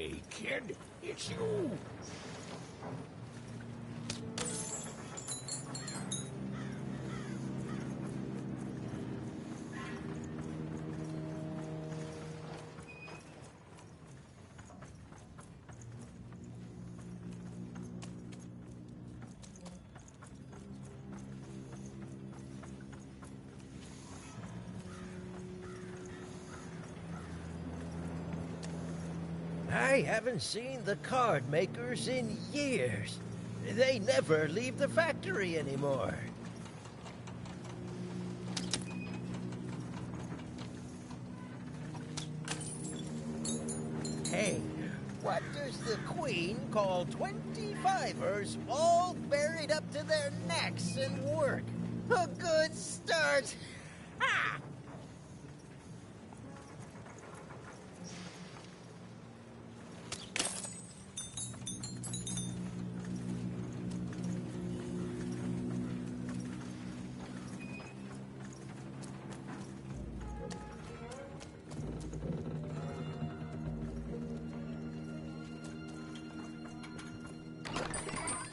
Hey, kid, it's you. I haven't seen the card makers in years. They never leave the factory anymore. Hey, what does the Queen call 25ers all buried up to their necks in work? A good start! Ha!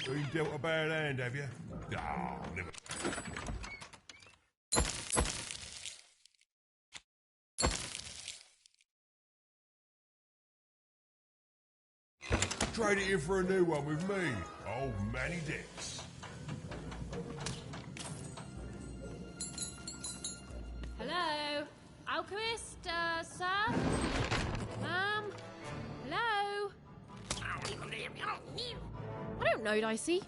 Been dealt a bad hand, have you? Oh, never. Trade it in for a new one with me, old Manny Dix. Hello? Alchemist, sir? Ma'am? Hello? I don't know, Dicey.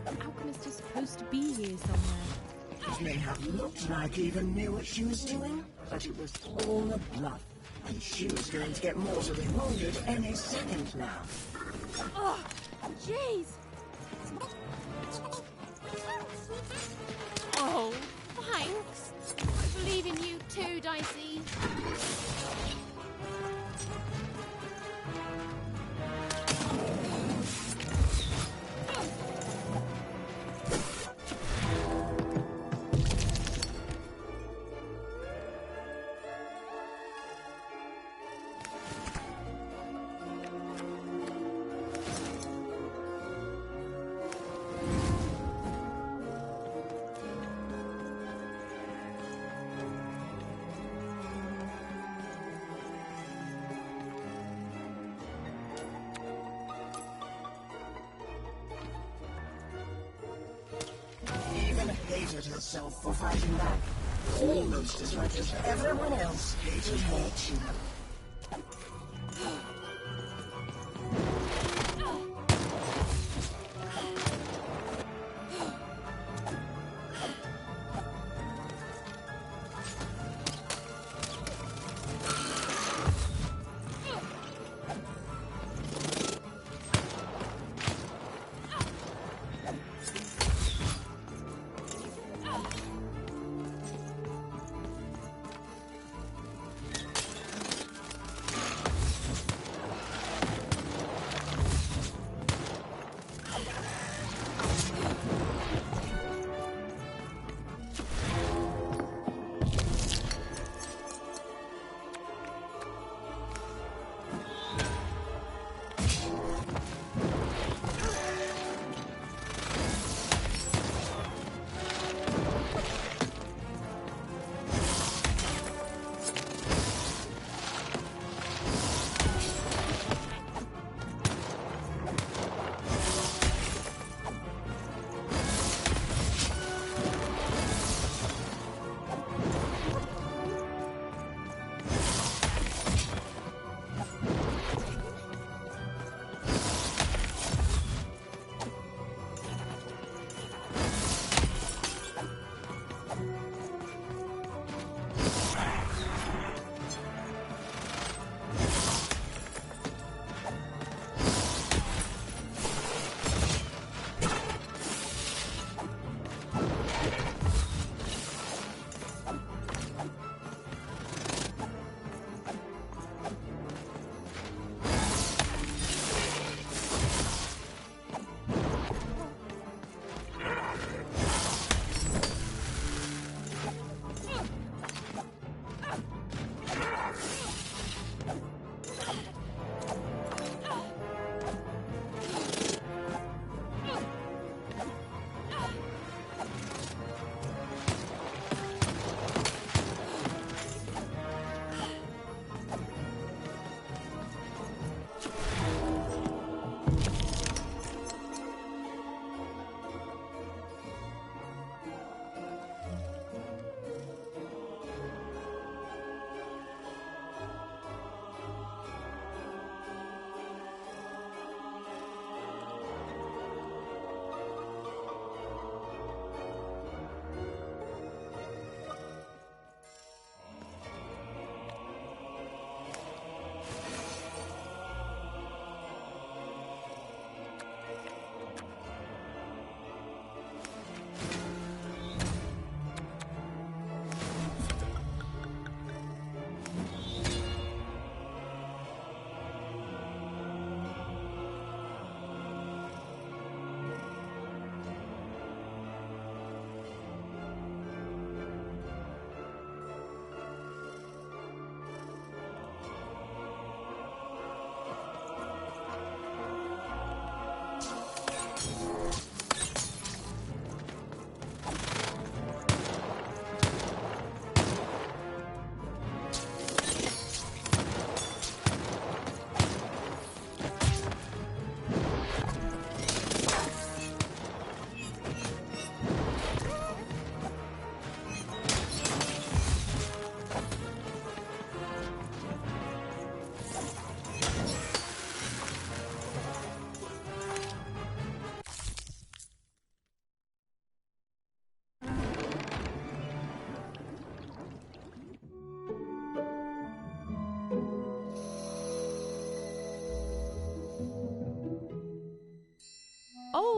The alchemist is supposed to be here somewhere. It may have looked like Eva knew what she was doing, but it was all a bluff. And she was going to get mortally wounded any second now. Oh, jeez! Oh, thanks. I believe in you too, Dicey. Hated herself for fighting back, almost as much as everyone else hated her too.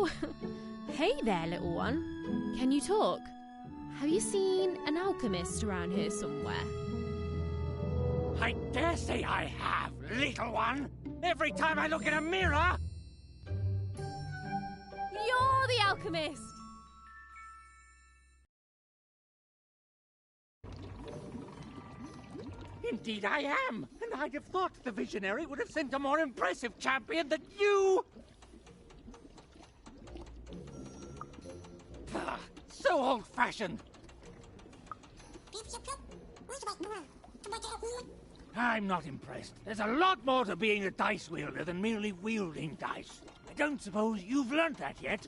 Oh, hey there, little one. Can you talk? Have you seen an alchemist around here somewhere? I dare say I have, little one. Every time I look in a mirror... You're the alchemist! Indeed I am, and I'd have thought the Visionary would have sent a more impressive champion than you! Ah, so old-fashioned. I'm not impressed. There's a lot more to being a dice wielder than merely wielding dice. I don't suppose you've learnt that yet.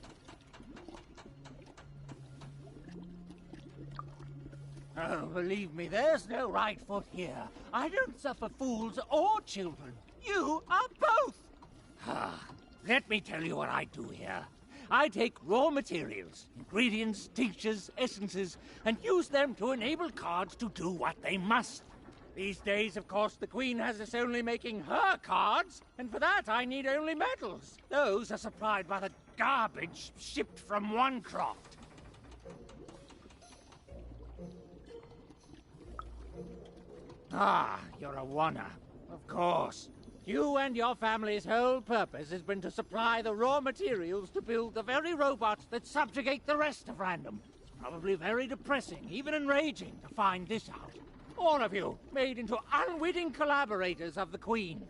Oh, believe me, there's no right foot here. I don't suffer fools or children. You are both. Let me tell you what I do here. I take raw materials, ingredients, tinctures, essences, and use them to enable cards to do what they must. These days, of course, the Queen has us only making her cards, and for that I need only metals. Those are supplied by the garbage shipped from Onecroft. Ah, you're a Wanna. Of course. You and your family's whole purpose has been to supply the raw materials to build the very robots that subjugate the rest of Random. It's probably very depressing, even enraging, to find this out. All of you, made into unwitting collaborators of the Queen.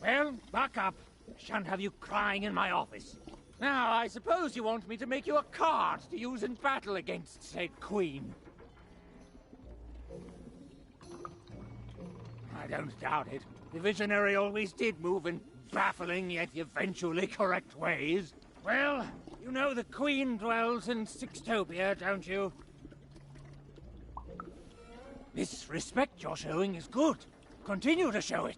Well, buck up. I shan't have you crying in my office. Now, I suppose you want me to make you a card to use in battle against said Queen. I don't doubt it. The Visionary always did move in baffling yet eventually correct ways. Well, you know the Queen dwells in Sixtopia, don't you? This respect you're showing is good. Continue to show it.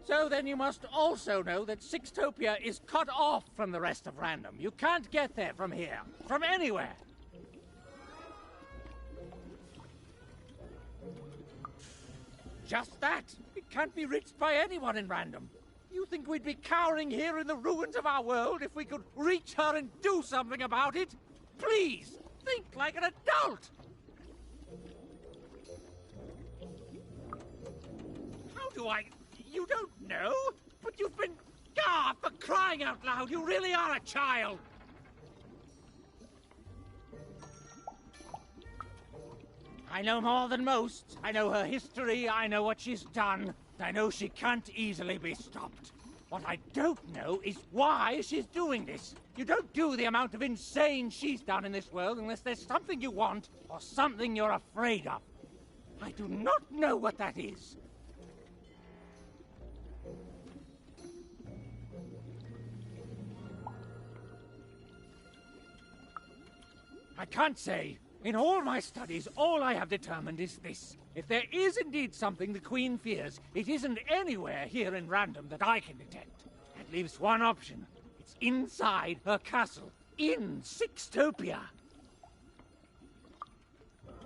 So then you must also know that Sixtopia is cut off from the rest of Random. You can't get there from here, from anywhere. Just that. It can't be reached by anyone in Random. You think we'd be cowering here in the ruins of our world if we could reach her and do something about it? Please, think like an adult! How do I... You don't know? But you've been... Ah, for crying out loud, you really are a child! I know more than most. I know her history, I know what she's done. I know she can't easily be stopped. What I don't know is why she's doing this. You don't do the amount of insane she's done in this world unless there's something you want or something you're afraid of. I do not know what that is. I can't say. In all my studies, all I have determined is this. If there is indeed something the Queen fears, it isn't anywhere here in Random that I can detect. That leaves one option. It's inside her castle, in Sixtopia.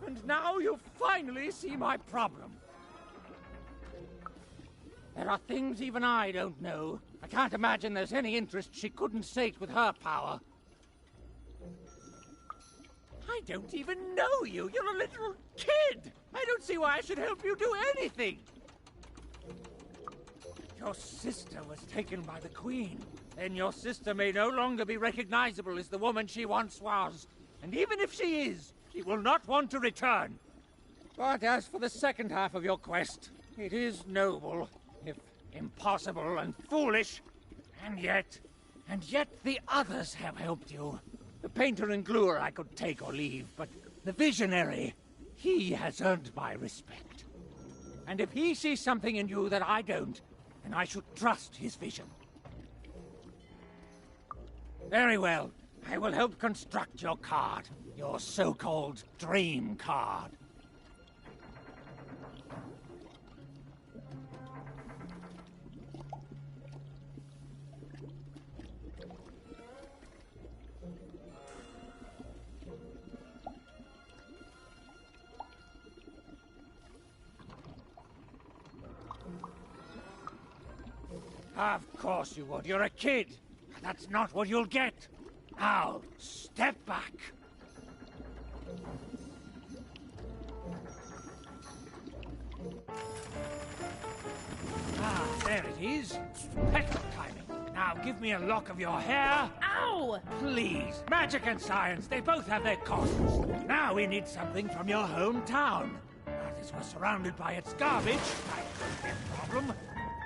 And now you finally see my problem. There are things even I don't know. I can't imagine there's any interest she couldn't sate with her power. I don't even know you. You're a little kid. I don't see why I should help you do anything. Your sister was taken by the Queen. Then your sister may no longer be recognizable as the woman she once was. And even if she is, she will not want to return. But as for the second half of your quest, it is noble, if impossible and foolish. And yet the others have helped you. The painter and gluer I could take or leave, but the Visionary, he has earned my respect. And if he sees something in you that I don't, then I should trust his vision. Very well. I will help construct your card, your so-called dream card. Of course you would. You're a kid. That's not what you'll get. Now, step back. Ah, there it is. Perfect timing. Now give me a lock of your hair. Ow! Please. Magic and science, they both have their costs. Now we need something from your hometown. That is, we're surrounded by its garbage. That could be a problem.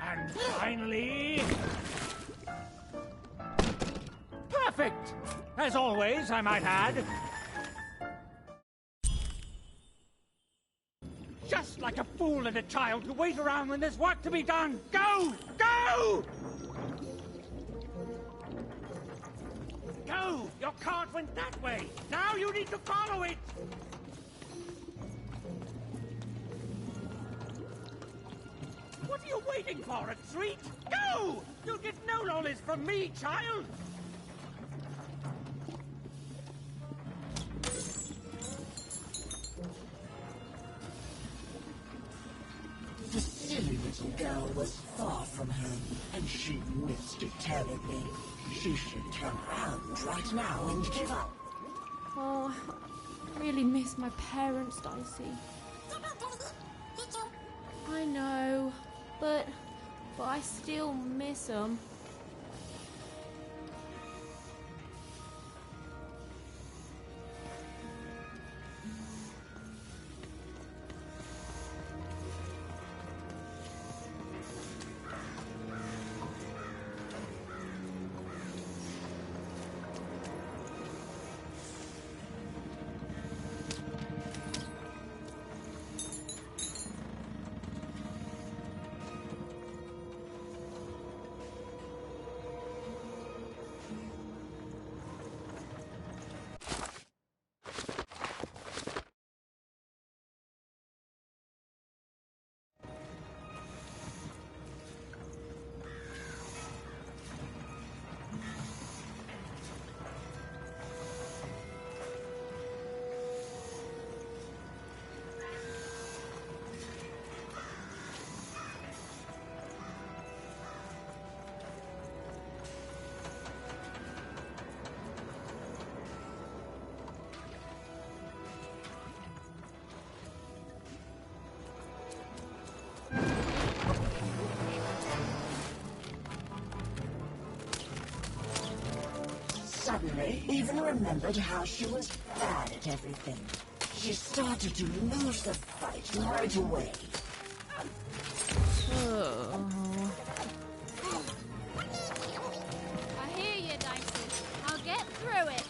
And finally... perfect! As always, I might add. Just like a fool and a child to wait around when there's work to be done. Go! Go! Go! Your cart went that way. Now you need to follow it. What are you waiting for? A treat? Go! You'll get no lollies from me, child. The silly little girl was far from home, and she missed it terribly. She should turn around right now and give up. Oh, I really miss my parents, Dicey. I know, but I still miss them. Suddenly, even remembered how she was bad at everything. She started to lose the fight right away. I hear you, Dicey. I'll get through it.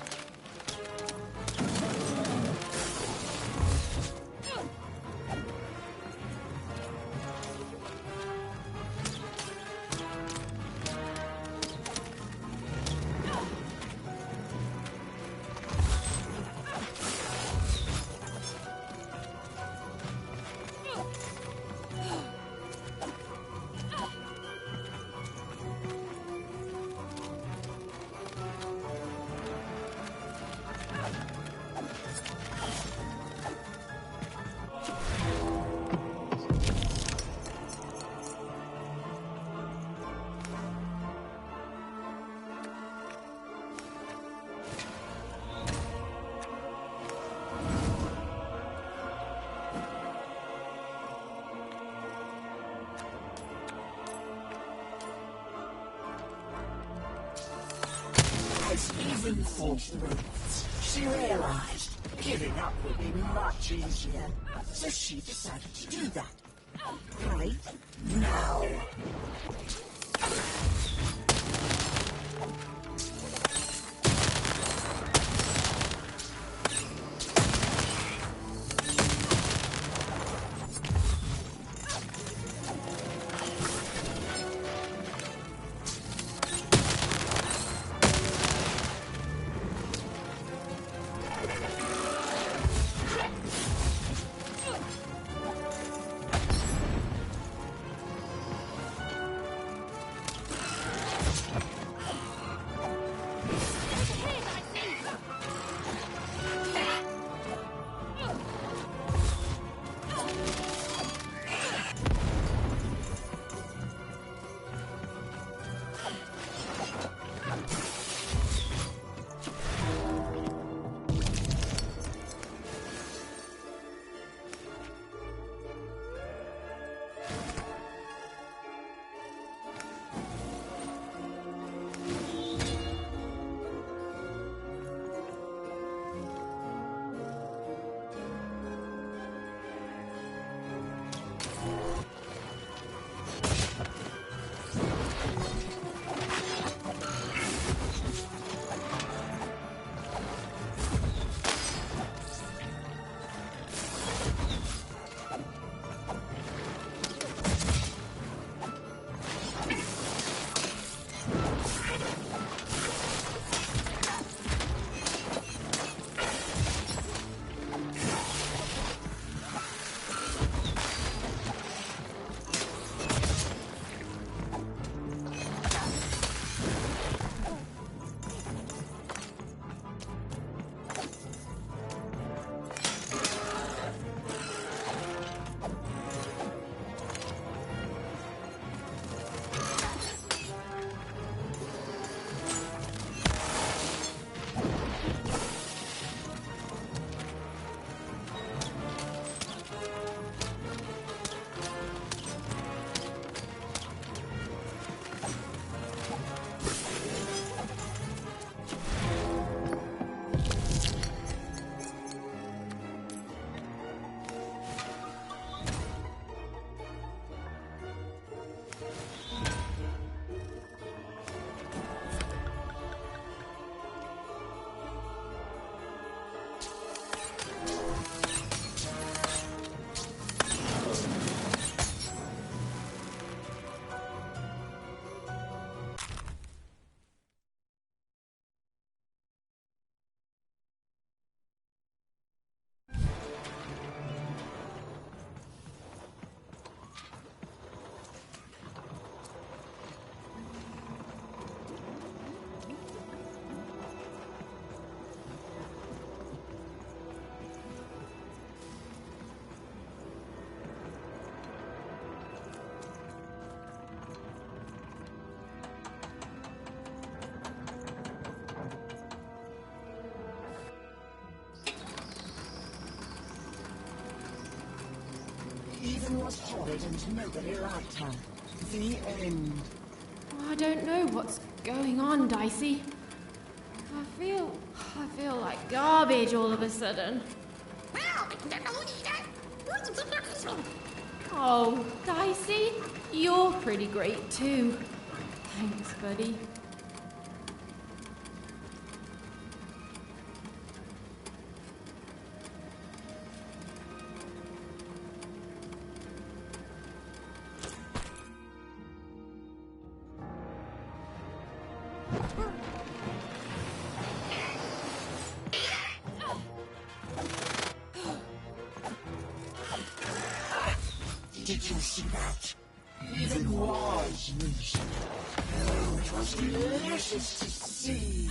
Even forged the robots. She realized giving up would be much easier, so she decided to do that. Right now. was horrid and nobody liked her. The end. I don't know what's going on, Dicey. I feel like garbage all of a sudden. Oh, Dicey, you're pretty great too. Thanks, buddy. Did you see that? Even Wise used it. Oh, it was delicious to see.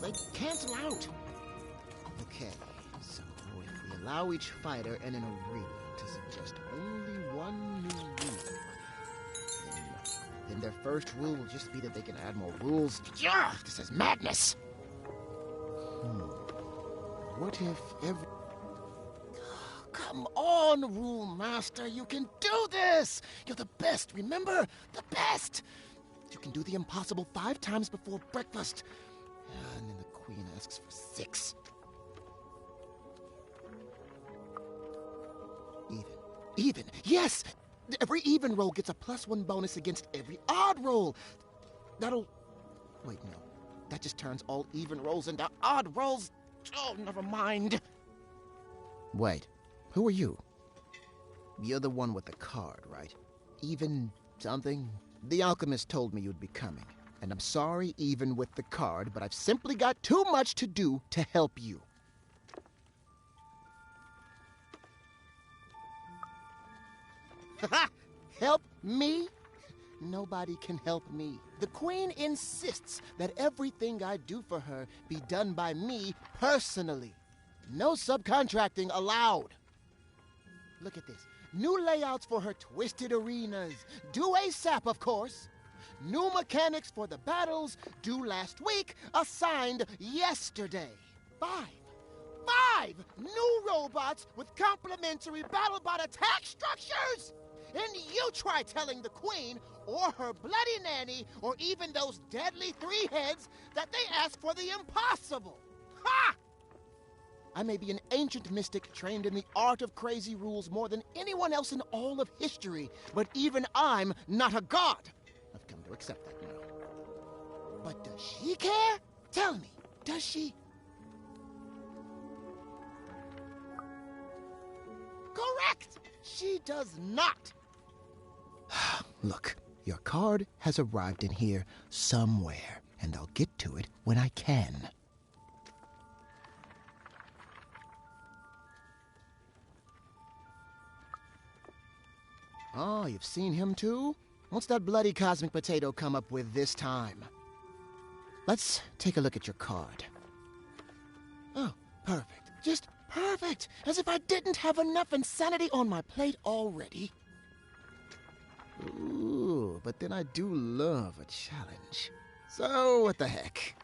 They cancel out. Okay, so if we allow each fighter in an arena to suggest only one new rule, then their first rule will just be that they can add more rules. Yeah, this is madness! What if every... Come on, Rule Master, you can do this! You're the best, remember? The best! You can do the impossible 5 times before breakfast. And then the Queen asks for 6. Even, yes! Every even roll gets a +1 bonus against every odd roll. That'll... Wait, no. That just turns all even rolls into odd rolls. Oh, never mind. Wait, who are you? You're the one with the card, right? Even something? The alchemist told me you'd be coming. And I'm sorry even with the card, but I've simply got too much to do to help you. Help me? Nobody can help me. The Queen insists that everything I do for her be done by me personally. No subcontracting allowed. Look at this. New layouts for her twisted arenas. Due ASAP, of course. New mechanics for the battles, due last week, assigned yesterday. 5 new robots with complementary BattleBot attack structures! And you try telling the Queen, or her bloody nanny, or even those deadly 3 heads, that they ask for the impossible. Ha! I may be an ancient mystic trained in the art of crazy rules more than anyone else in all of history, but even I'm not a god. I've come to accept that now. But does she care? Tell me, does she? Correct! She does not. Look, your card has arrived in here somewhere, and I'll get to it when I can. Oh, you've seen him too? What's that bloody cosmic potato come up with this time? Let's take a look at your card. Oh, perfect. Just perfect! As if I didn't have enough insanity on my plate already. Ooh, but then I do love a challenge. So, what the heck?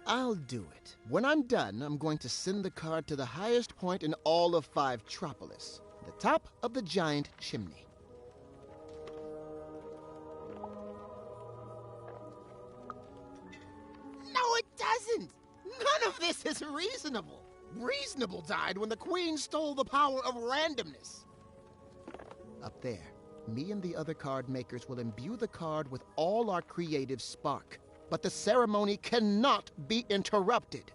I'll do it. When I'm done, I'm going to send the card to the highest point in all of Fivetropolis, the top of the giant chimney. No, it doesn't! None of this is reasonable. Reasonable died when the Queen stole the power of randomness. Up there, me and the other card makers will imbue the card with all our creative spark. But the ceremony cannot be interrupted.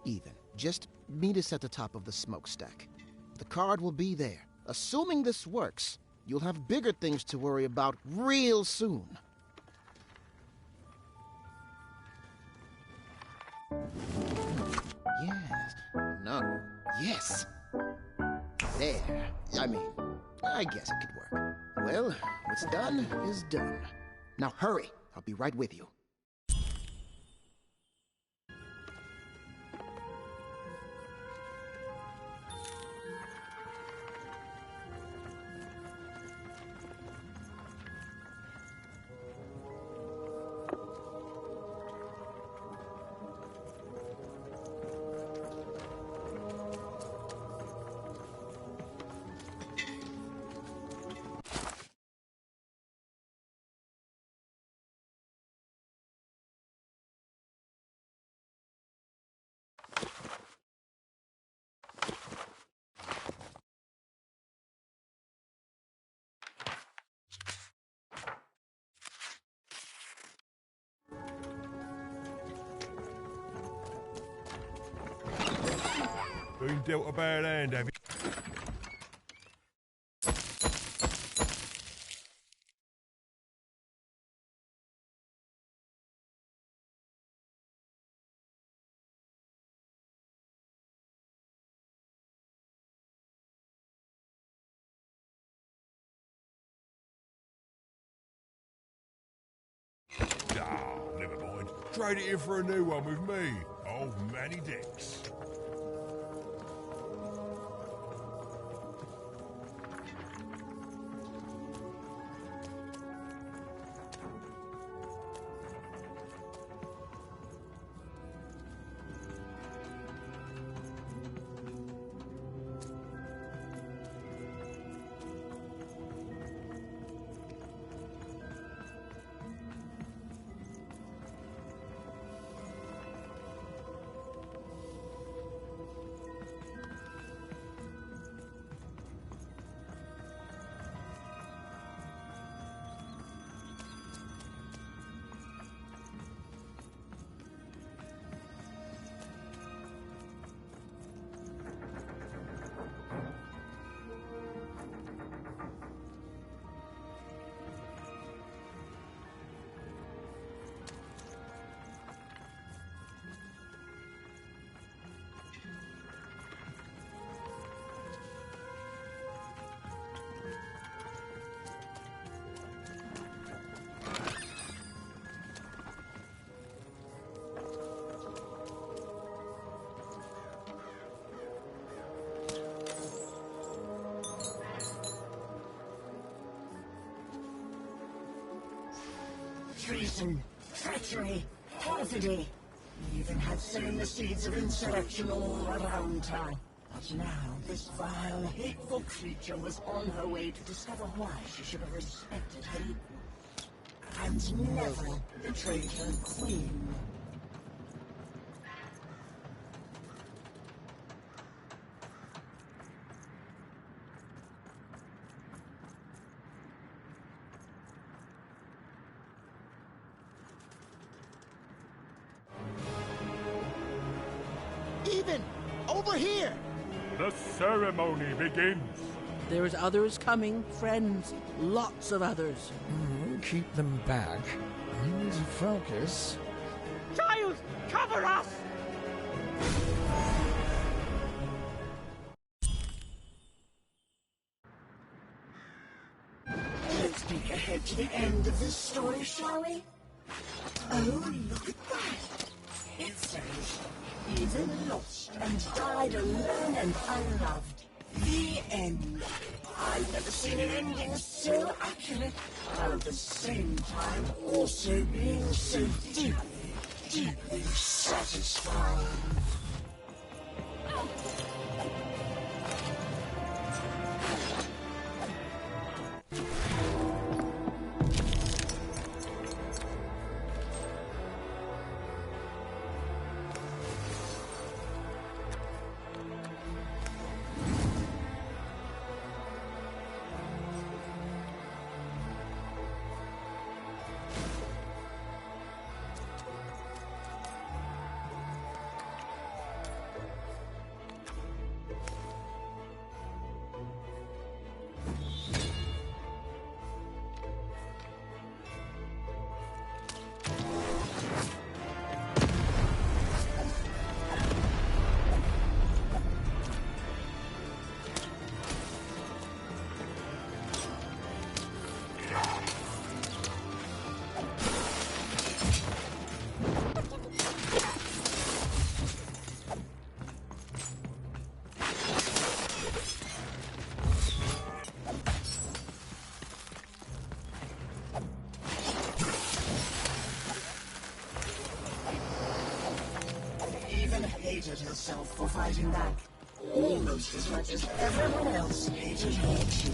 Even. Just meet us at the top of the smokestack. The card will be there. Assuming this works, you'll have bigger things to worry about real soon. Yes. No. Yes. There. I guess it could work. Well, what's done is done. Now hurry. I'll be right with you. Been dealt a bad hand, have you? Trade it in for a new one with me, old Manny Dix. Treason, treachery, perfidy. We even had sown the seeds of insurrection all around town. But now this vile, hateful creature was on her way to discover why she should have respected him. And never betrayed her queen. Even over here! The ceremony begins. There's others coming, friends. Lots of others. Keep them back. I need to focus. Child, cover us! Let's peek ahead to the end of this story, shall we? Oh, look at that! It says, even lost and died alone and unloved. The end. I've never seen an ending so accurate, while at the same time also being so deeply, deeply satisfying. Hated herself for fighting back, almost as much as everyone else hated her too.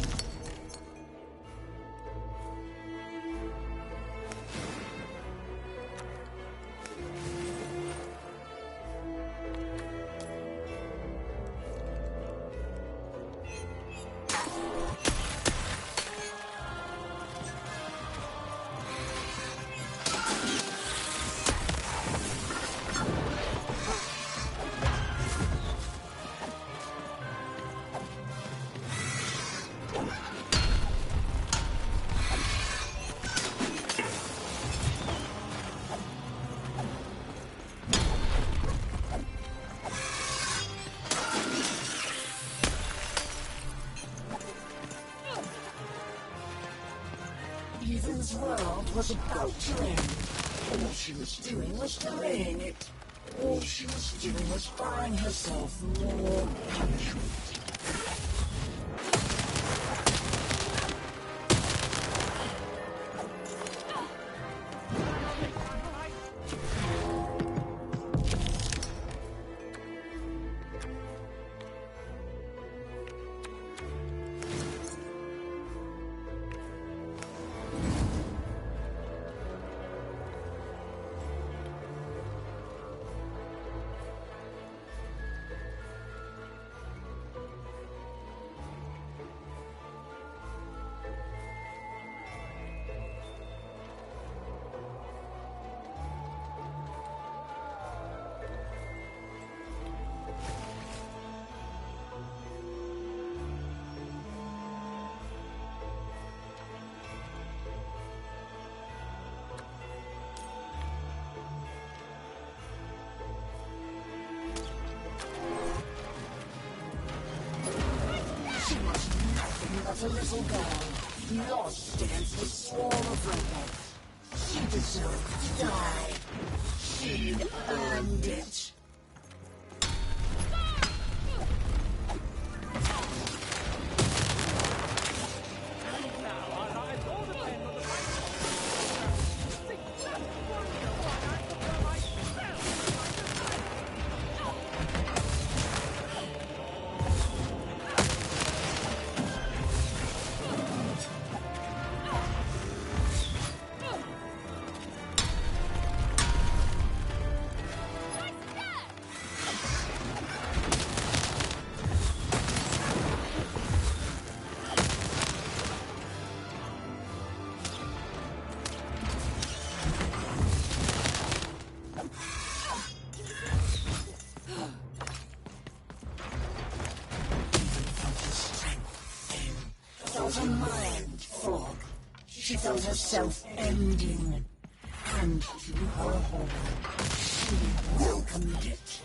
Ethan's world was about to end. All she was doing was delaying it. All she was doing was buying herself more punishment. But a little girl, lost against a swarm of robots. She deserved to die. She'd earned it. Felt a mind fog. She felt herself ending. And to her horror, she welcomed it.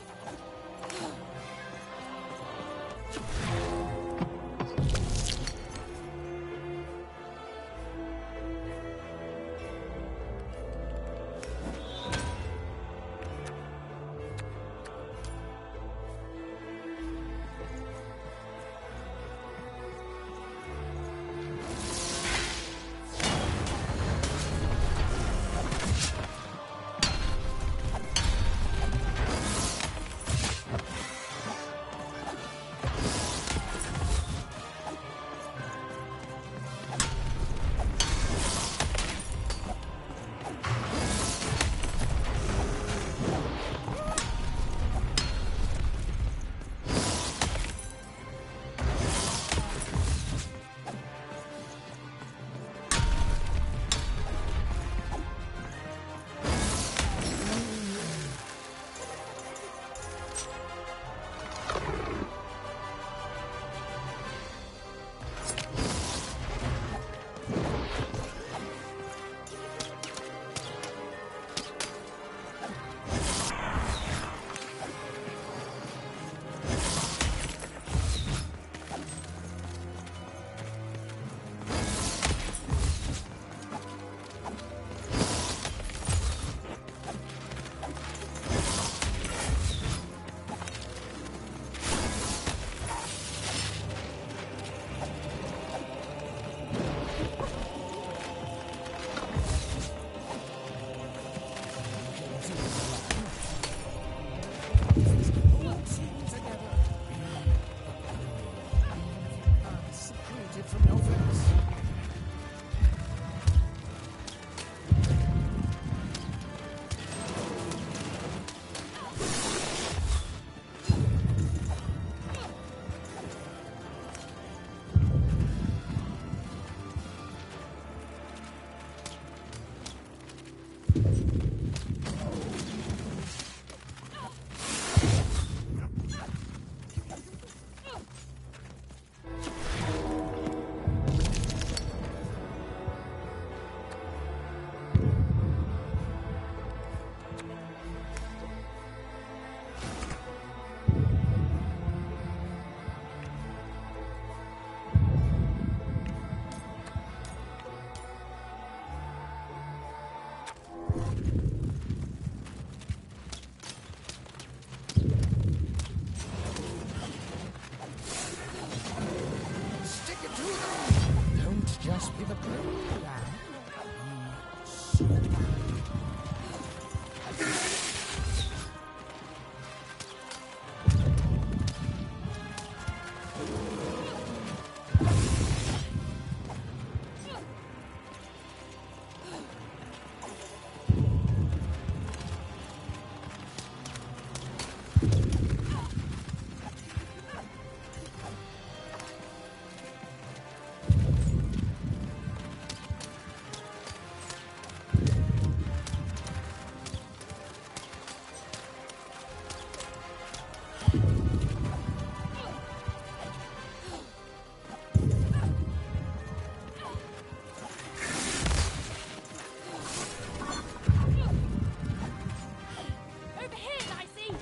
Over here, Dicey!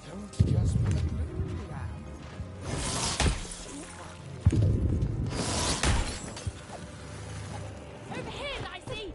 Don't just be a little lamb. Over here, Dicey!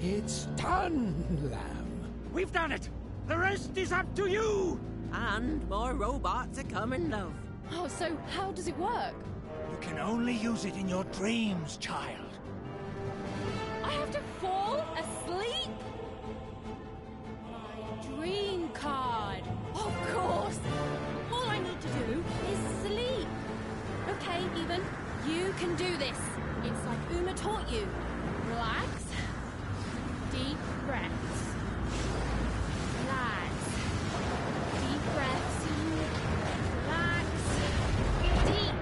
It's done, lamb. We've done it! The rest is up to you! And more robots are coming, love. Oh, so how does it work? You can only use it in your dreams, child. I have to fall asleep? My dream card. Of course. All I need to do is sleep. Okay, Even, you can do this. It's like Uma taught you. Relax. Deep breaths. Relax. Deep breaths. Relax. Deep.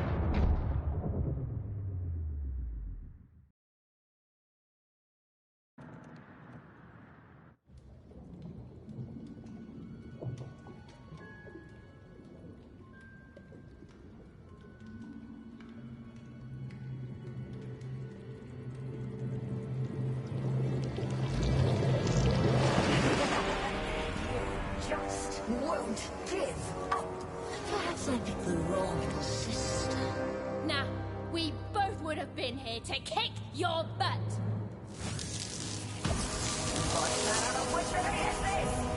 Just won't give up. Perhaps I picked the wrong little sister. Nah, we both would have been here to kick your butt.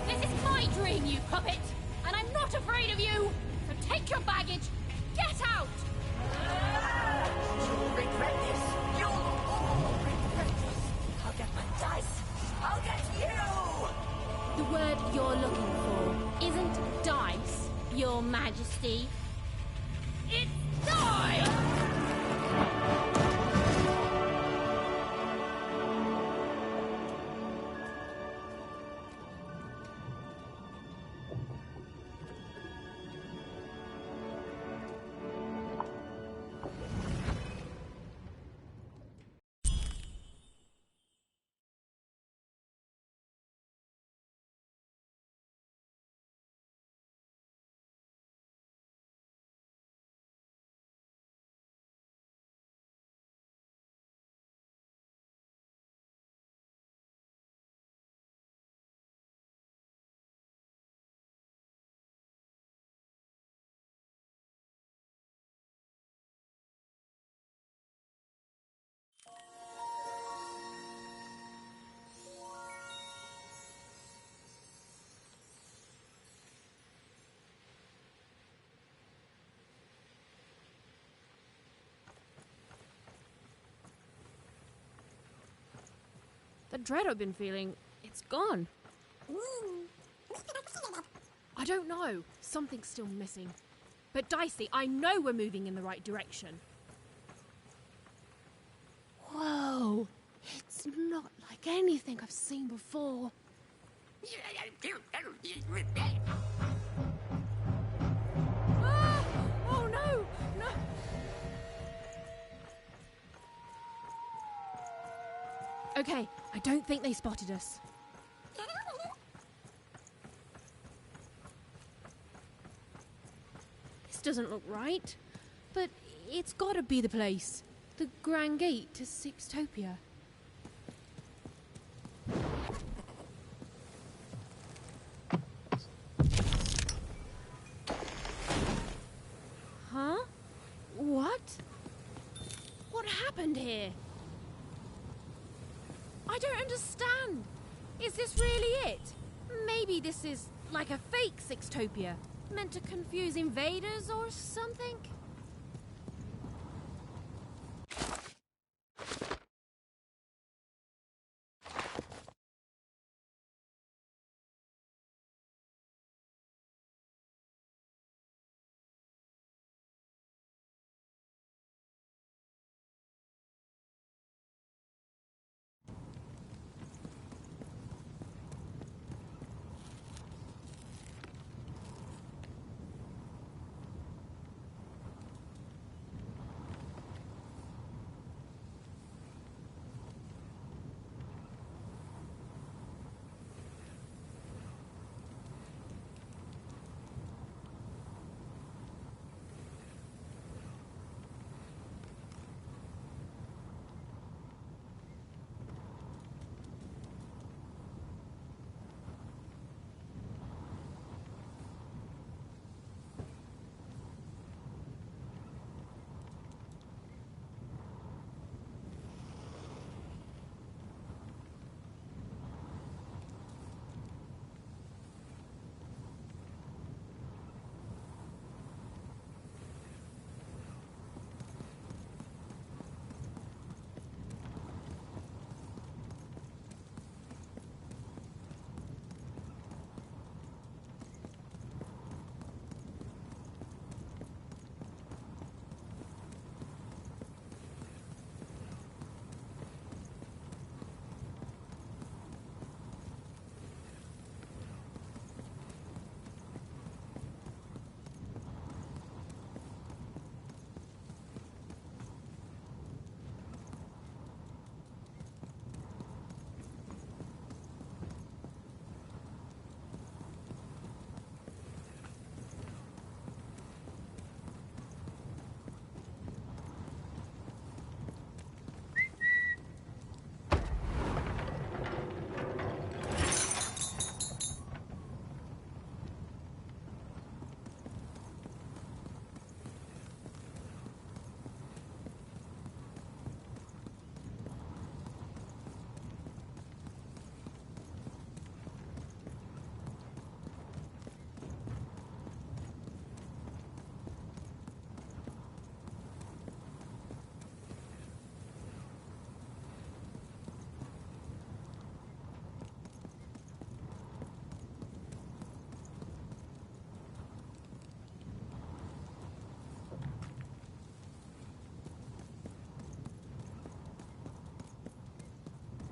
This is my dream, you puppet, and I'm not afraid of you. So take your baggage, get out. You'll regret this. You'll all regret this. I'll get my dice. I'll get you. The word you're looking for isn't dice, Your Majesty. It's die! That dread I've been feeling, it's gone. I don't know. Something's still missing. But Dicey, I know we're moving in the right direction. Whoa! It's not like anything I've seen before. Ah! Oh no! No! Okay, I don't think they spotted us. This doesn't look right, but it's gotta be the place. The Grand Gate to Sixtopia. Huh? What? What happened here? I don't understand. Is this really it? Maybe this is like a fake Sixtopia, meant to confuse invaders or something?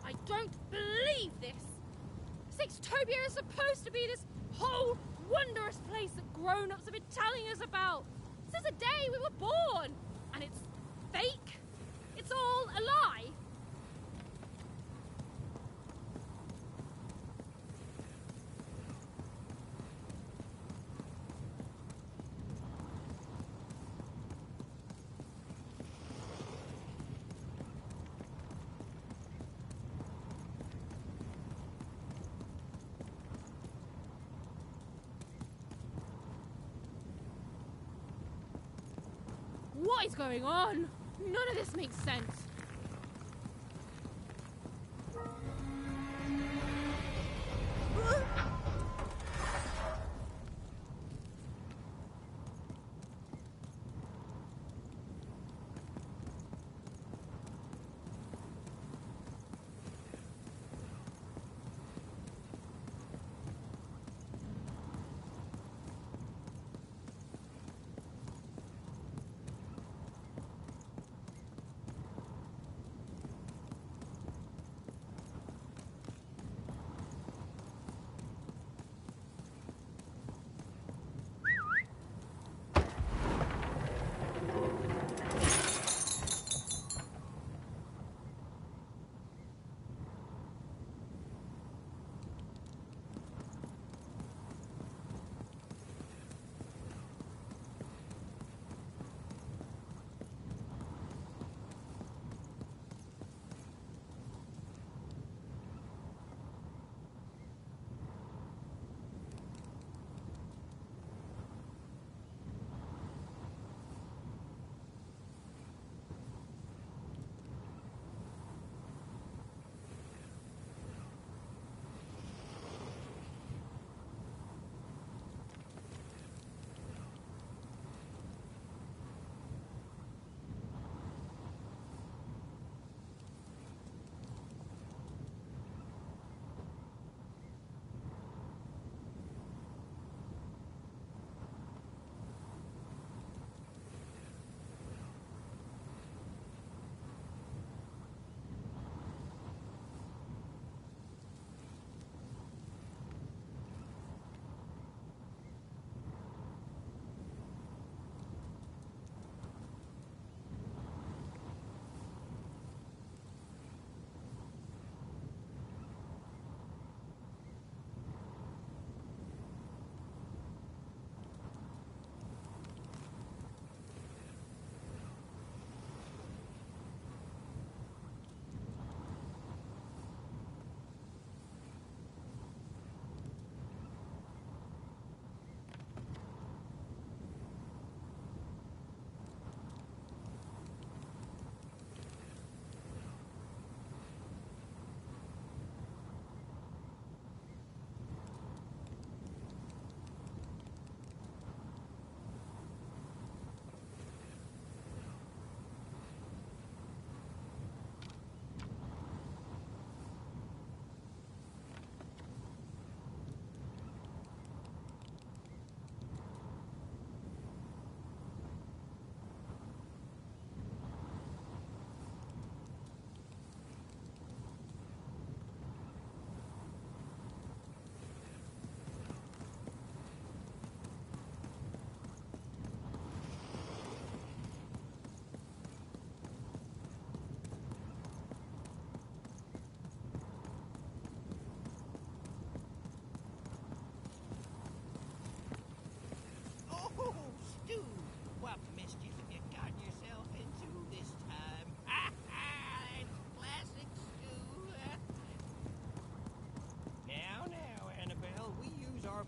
I don't believe this! Sixtopia is supposed to be this whole wondrous place that grown-ups have been telling us about since the day we were born! And it's fake? It's all a lie? What is going on? None of this makes sense.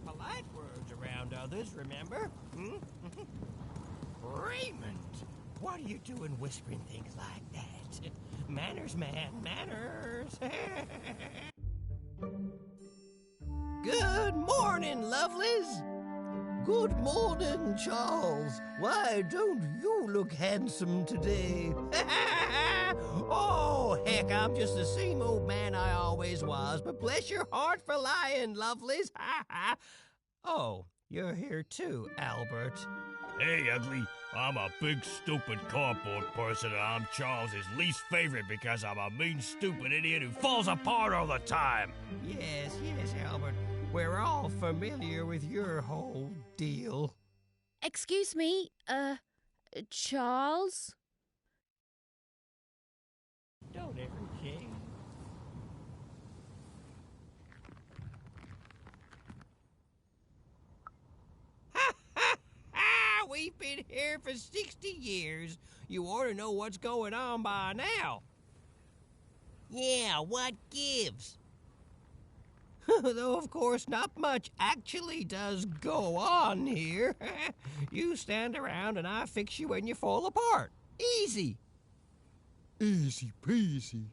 polite words around others, remember? Hmm? Raymond, what are you doing whispering things like that? Manners, man, manners. Good morning, lovelies. Good morning, Charles. Why don't you look handsome today? Oh, heck, I'm just the same old man I always was, but bless your heart for lying, lovelies. Oh, you're here too, Albert. Hey, Ugly. I'm a big, stupid cardboard person, and I'm Charles's least favorite because I'm a mean, stupid idiot who falls apart all the time. Yes, Albert. We're all familiar with your whole deal. Excuse me, Charles? Don't ever change. We've been here for 60 years. You ought to know what's going on by now. Yeah, what gives? Though, of course, not much actually does go on here. You stand around and I fix you when you fall apart. Easy. Easy peasy.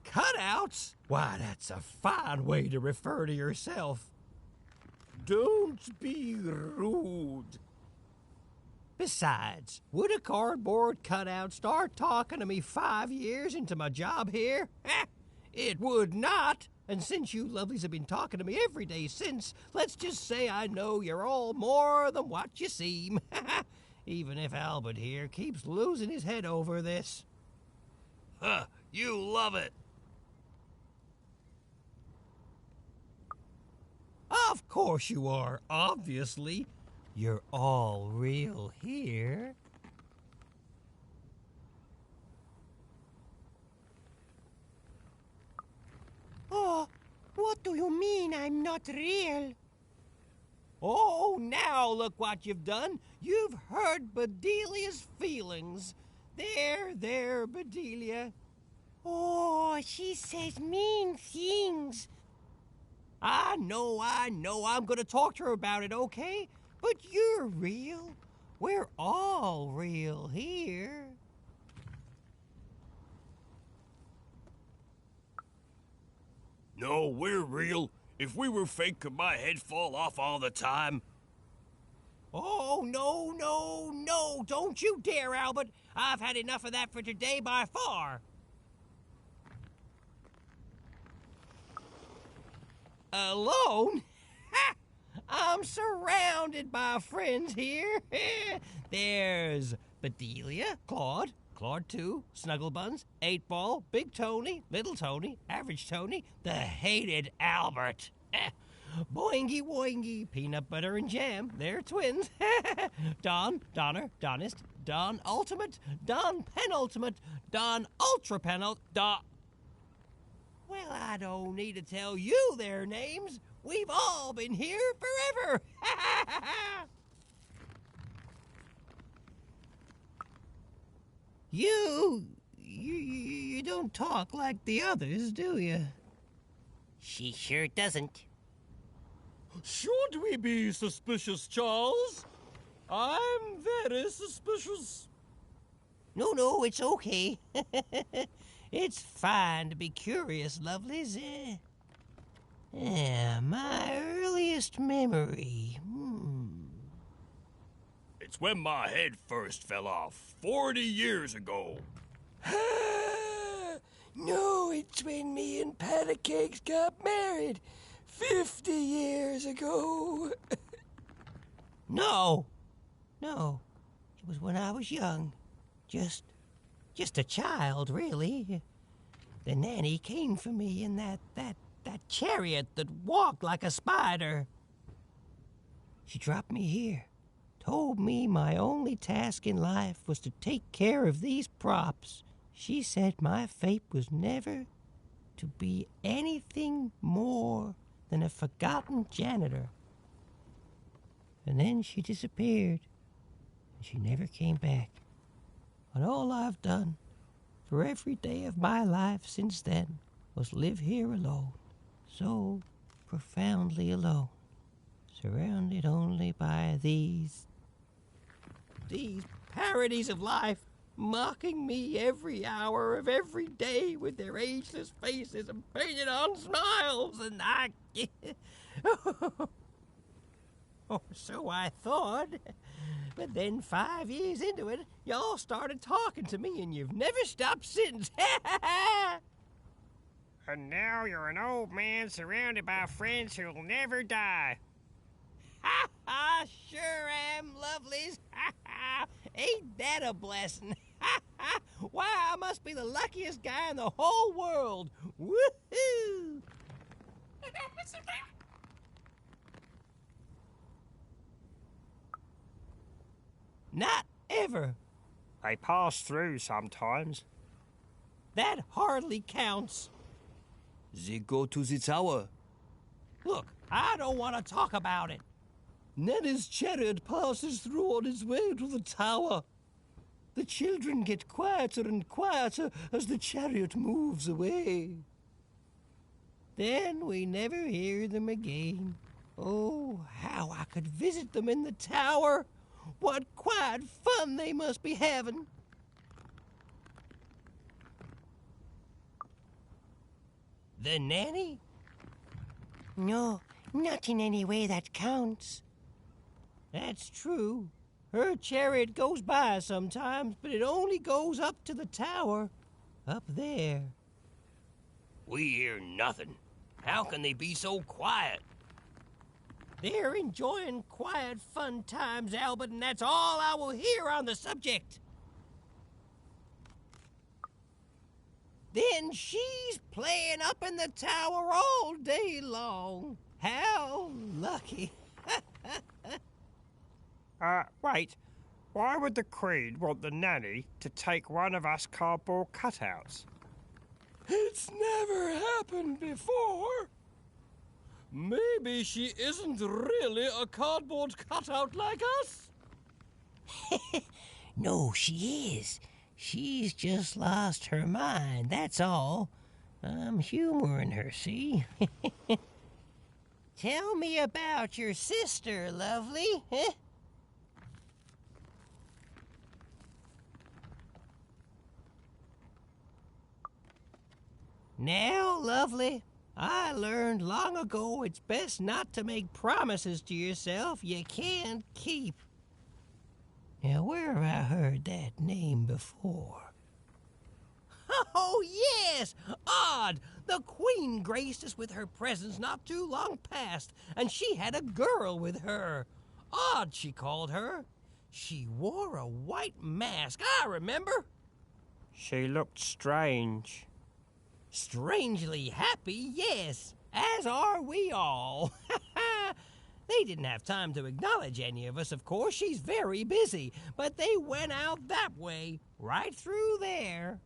Cutouts? Why, that's a fine way to refer to yourself. Don't be rude. Besides, would a cardboard cutout start talking to me 5 years into my job here? It would not. And since you lovelies have been talking to me every day since, let's just say I know you're all more than what you seem. Even if Albert here keeps losing his head over this. Huh, you love it. Of course you are, obviously. You're all real here. Oh, what do you mean I'm not real? Oh, now look what you've done. You've hurt Bedelia's feelings. There, Bedelia. Oh, she says mean things. I know. I'm gonna talk to her about it, okay? But you're real. We're all real here. No, we're real. If we were fake, could my head fall off all the time? Oh, no. Don't you dare, Albert. I've had enough of that for today by far. Alone? Ha! I'm surrounded by friends here. There's Bedelia, Claude 2, Snugglebuns, 8-Ball, Big Tony, Little Tony, Average Tony, the hated Albert. Boingy Woingy, Peanut Butter and Jam, they're twins. Don, Donner, Donist, Don Ultimate, Don Penultimate, Don Ultra Don... Well, I don't need to tell you their names. We've all been here forever. You don't talk like the others, do you? She sure doesn't. Should we be suspicious, Charles? I'm very suspicious. No, it's okay. It's fine to be curious, lovelies. My earliest memory. It's when my head first fell off 40 years ago. No, it's when me and Patacakes got married 50 years ago. No. It was when I was young. Just a child, really. The nanny came for me in that chariot that walked like a spider. She dropped me here, told me my only task in life was to take care of these props. She said my fate was never to be anything more than a forgotten janitor. And then she disappeared, and she never came back. And all I've done for every day of my life since then was live here alone, so profoundly alone, surrounded only by these parodies of life, mocking me every hour of every day with their ageless faces and painted on smiles, and I... Or so I thought. But then 5 years into it, y'all started talking to me, and you've never stopped since. And now you're an old man surrounded by friends who'll never die. Ha ha! Sure am, lovelies. Ha ha! Ain't that a blessing? Ha ha! Why, I must be the luckiest guy in the whole world. Woohoo! Not ever. I pass through sometimes. That hardly counts. They go to the tower. Look, I don't want to talk about it. Nanny's chariot passes through on its way to the tower. The children get quieter and quieter as the chariot moves away. Then we never hear them again. Oh, how I could visit them in the tower. What quiet fun they must be having. The nanny? No, not in any way that counts. That's true. Her chariot goes by sometimes, but it only goes up to the tower. Up there. We hear nothing. How can they be so quiet? They're enjoying quiet, fun times, Albert, and that's all I will hear on the subject. Then she's playing up in the tower all day long. How lucky. Wait. Why would the Queen want the nanny to take one of us cardboard cutouts? It's never happened before. Maybe she isn't really a cardboard cutout like us. No, she is. She's just lost her mind, that's all. I'm humoring her, see? Tell me about your sister, lovely. Huh? Now, lovely, I learned long ago it's best not to make promises to yourself you can't keep. Now, where have I heard that name before? Oh, yes! Odd! The Queen graced us with her presence not too long past, and she had a girl with her. Odd, she called her. She wore a white mask, I remember. She looked strange. Strangely happy, yes, as are we all. They didn't have time to acknowledge any of us, of course. She's very busy, but they went out that way, right through there.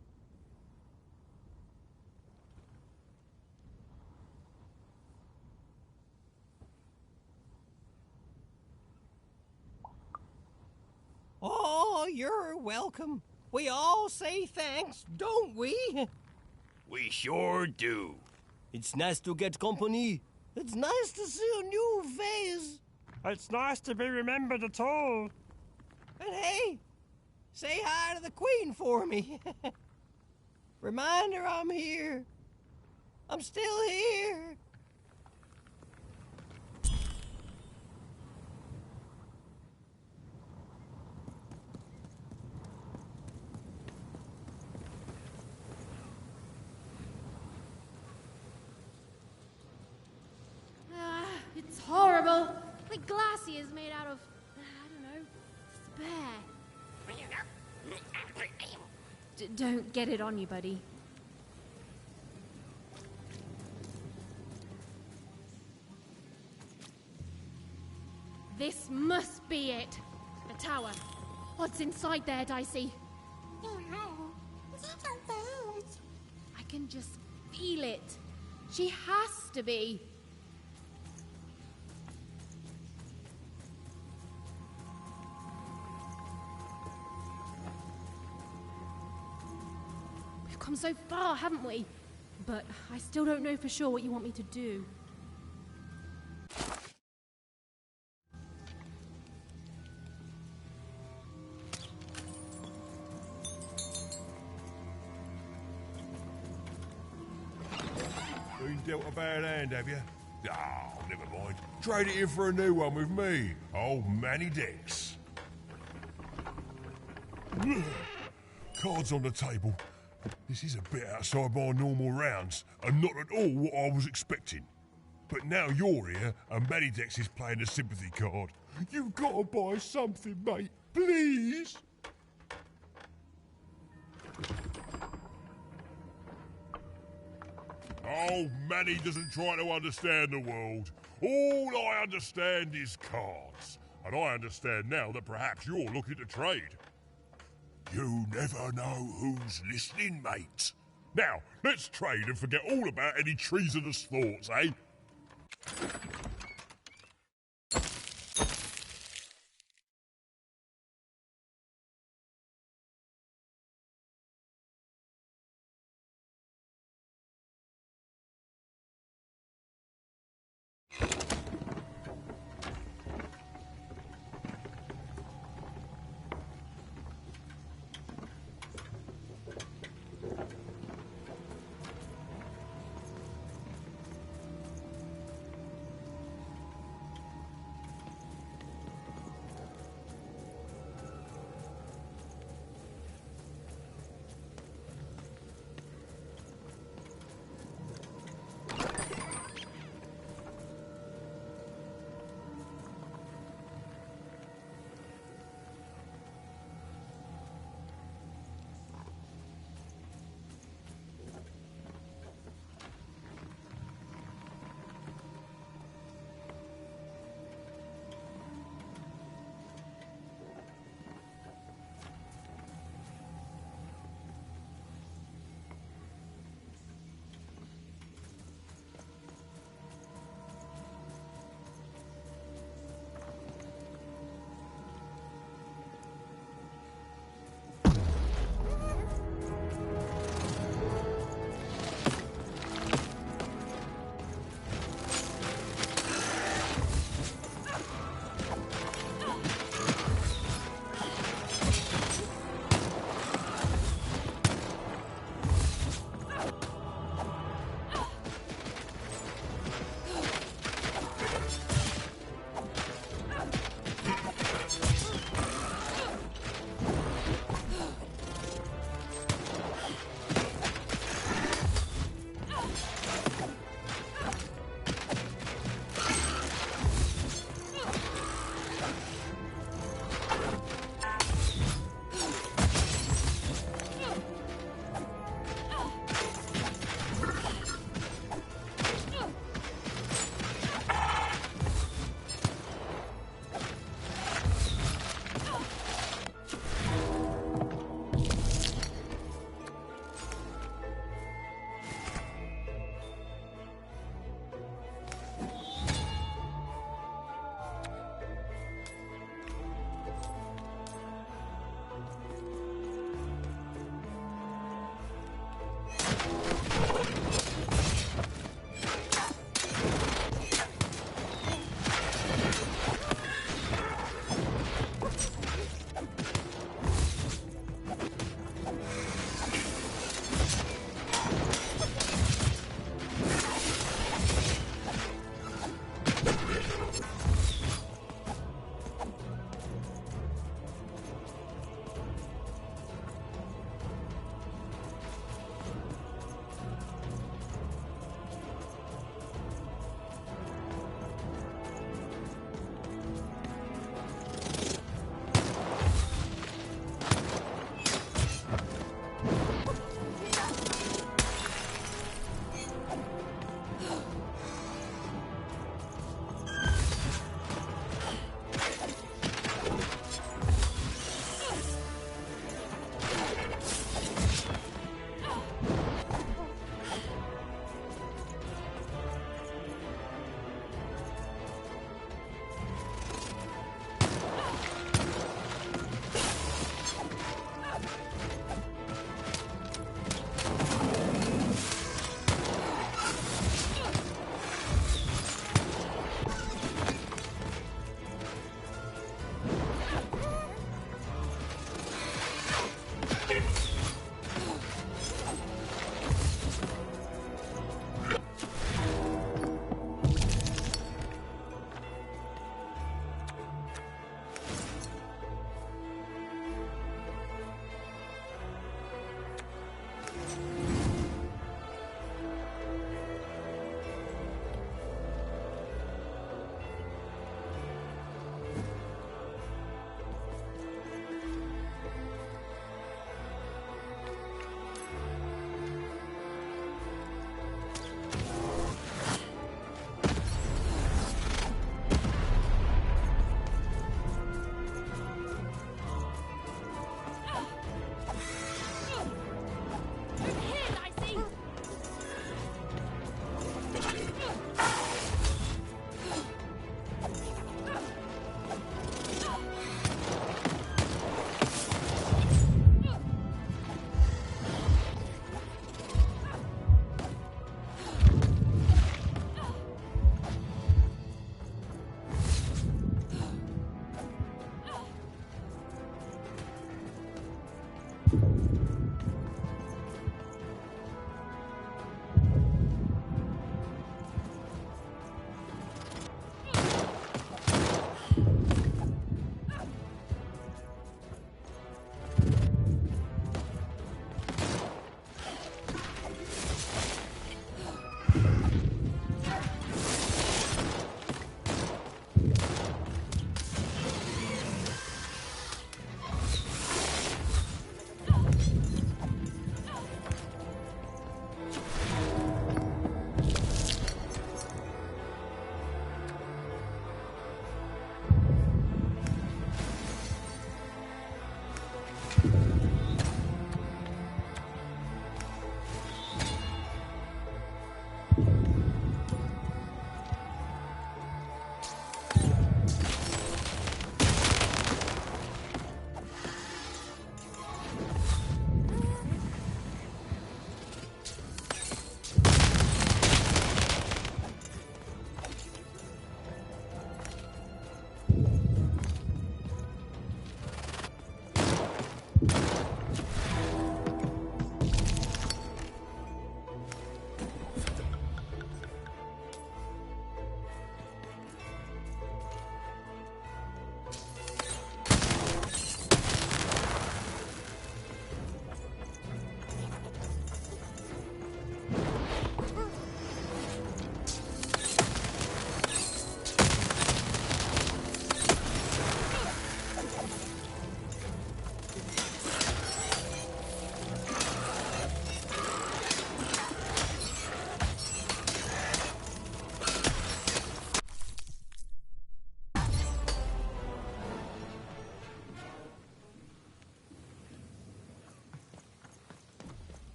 Oh, you're welcome. We all say thanks, don't we? We sure do. It's nice to get company. It's nice to see a new face. It's nice to be remembered at all. And hey, say hi to the Queen for me. Remind her I'm here. I'm still here. It's horrible. My glassy is made out of, I don't know, despair. Don't get it on you, buddy. This must be it. The tower. What's inside there, Dicey? I can just feel it. She has to be. We've come so far, haven't we? But I still don't know for sure what you want me to do. Been dealt a bad hand, have you? Oh, never mind. Trade it in for a new one with me, old Manny Dex. Cards on the table. This is a bit outside my normal rounds, and not at all what I was expecting. But now you're here, and Manny Dex is playing a sympathy card. You've got to buy something, mate. Please? Oh, Manny doesn't try to understand the world. All I understand is cards. And I understand now that perhaps you're looking to trade. You never know who's listening, mate. Now, let's trade and forget all about any treasonous thoughts, eh?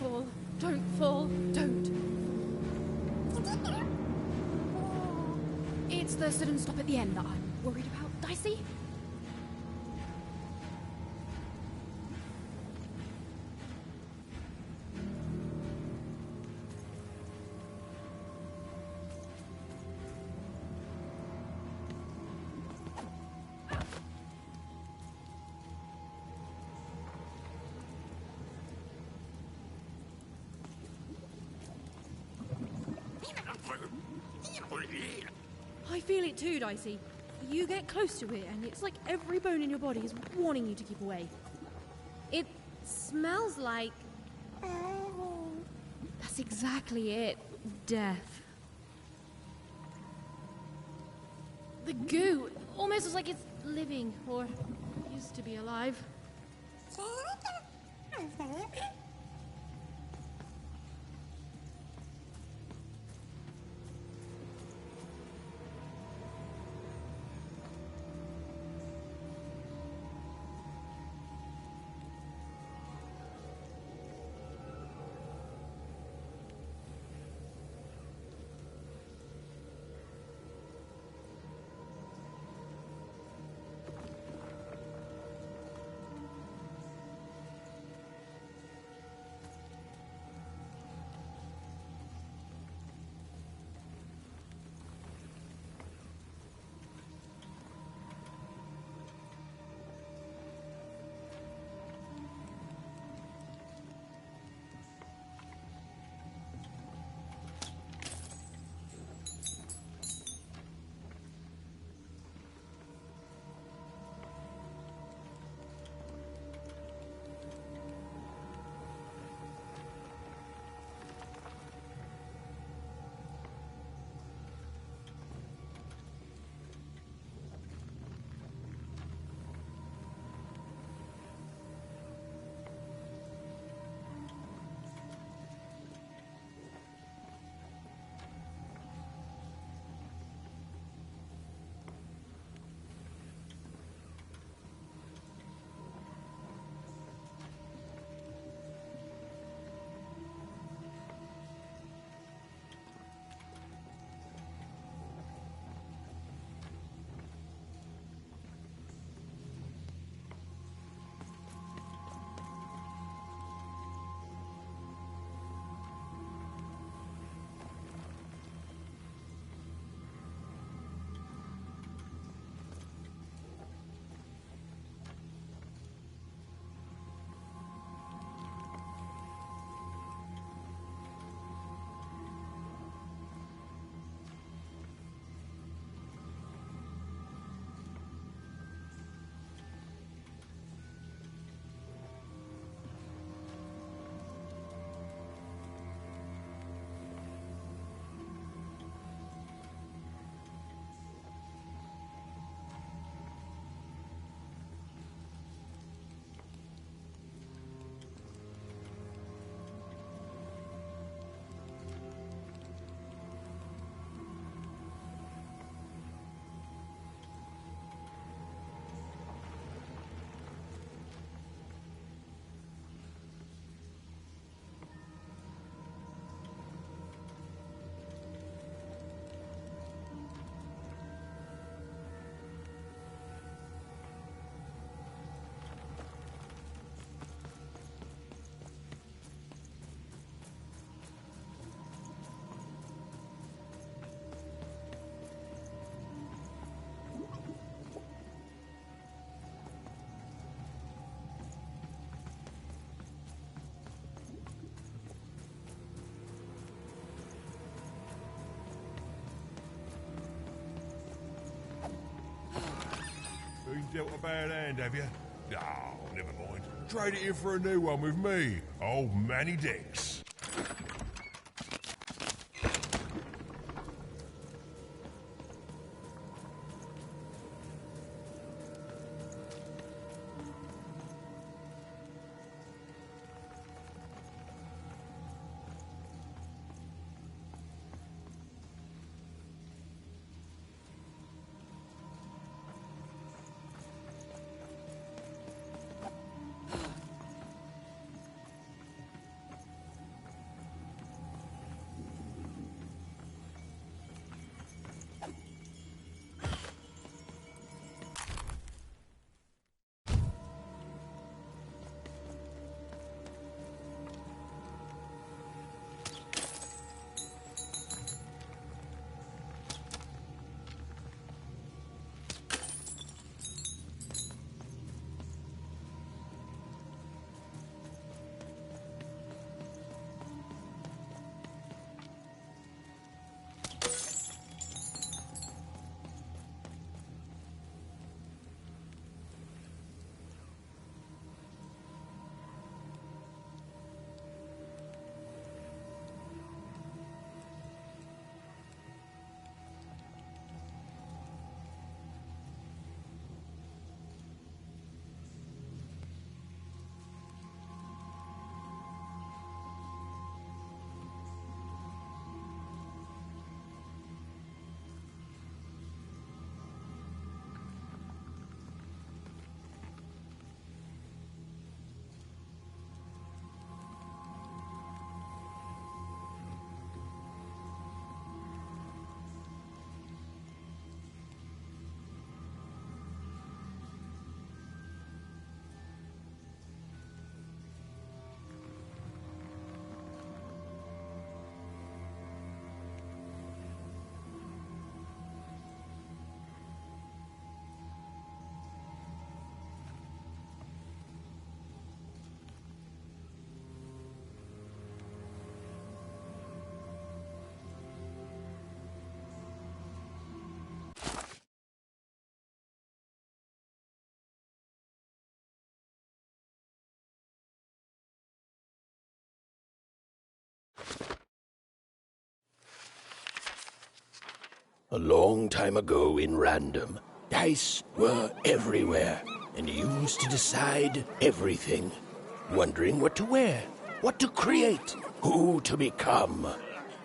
fall. Don't fall. Don't. It's the sudden stop at the end that I'm worried about, Dicey. I feel it too, Dicey. You get close to it, and it's like every bone in your body is warning you to keep away. It smells like... That's exactly it. Death. The goo almost looks like it's living, or used to be alive. Been dealt a bad hand, have you? Oh, never mind. Trade it in for a new one with me, old Manny Dex. A long time ago in Random, dice were everywhere and used to decide everything. Wondering what to wear, what to create, who to become.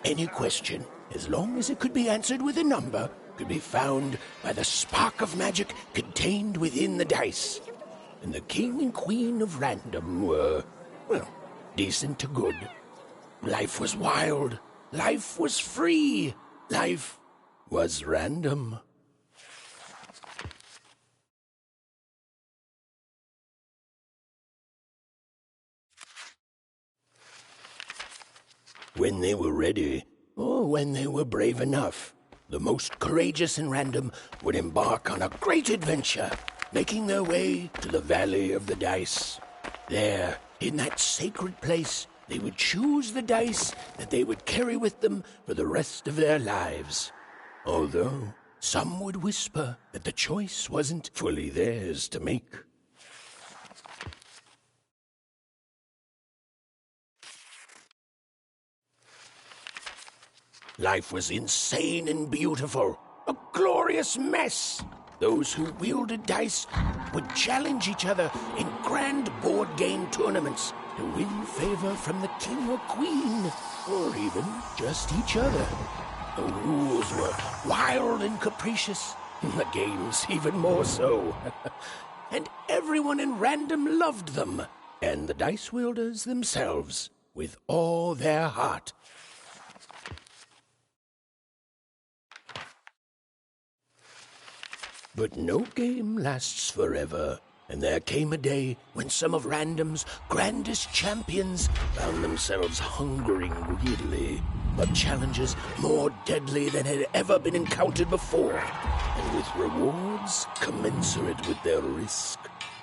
Any question, as long as it could be answered with a number, could be found by the spark of magic contained within the dice. And the king and queen of Random were, well, decent to good. Life was wild. Life was free. Life was random. When they were ready, or when they were brave enough, the most courageous in Random would embark on a great adventure, making their way to the Valley of the Dice. There, in that sacred place, they would choose the dice that they would carry with them for the rest of their lives. Although some would whisper that the choice wasn't fully theirs to make. Life was insane and beautiful, a glorious mess. Those who wielded dice would challenge each other in grand board game tournaments to win favor from the king or queen, or even just each other. The rules were wild and capricious, the games even more so. And everyone in Random loved them, and the dice wielders themselves, with all their heart. But no game lasts forever, and there came a day when some of Random's grandest champions found themselves hungering greedily for challenges more deadly than had ever been encountered before, and with rewards commensurate with their risk.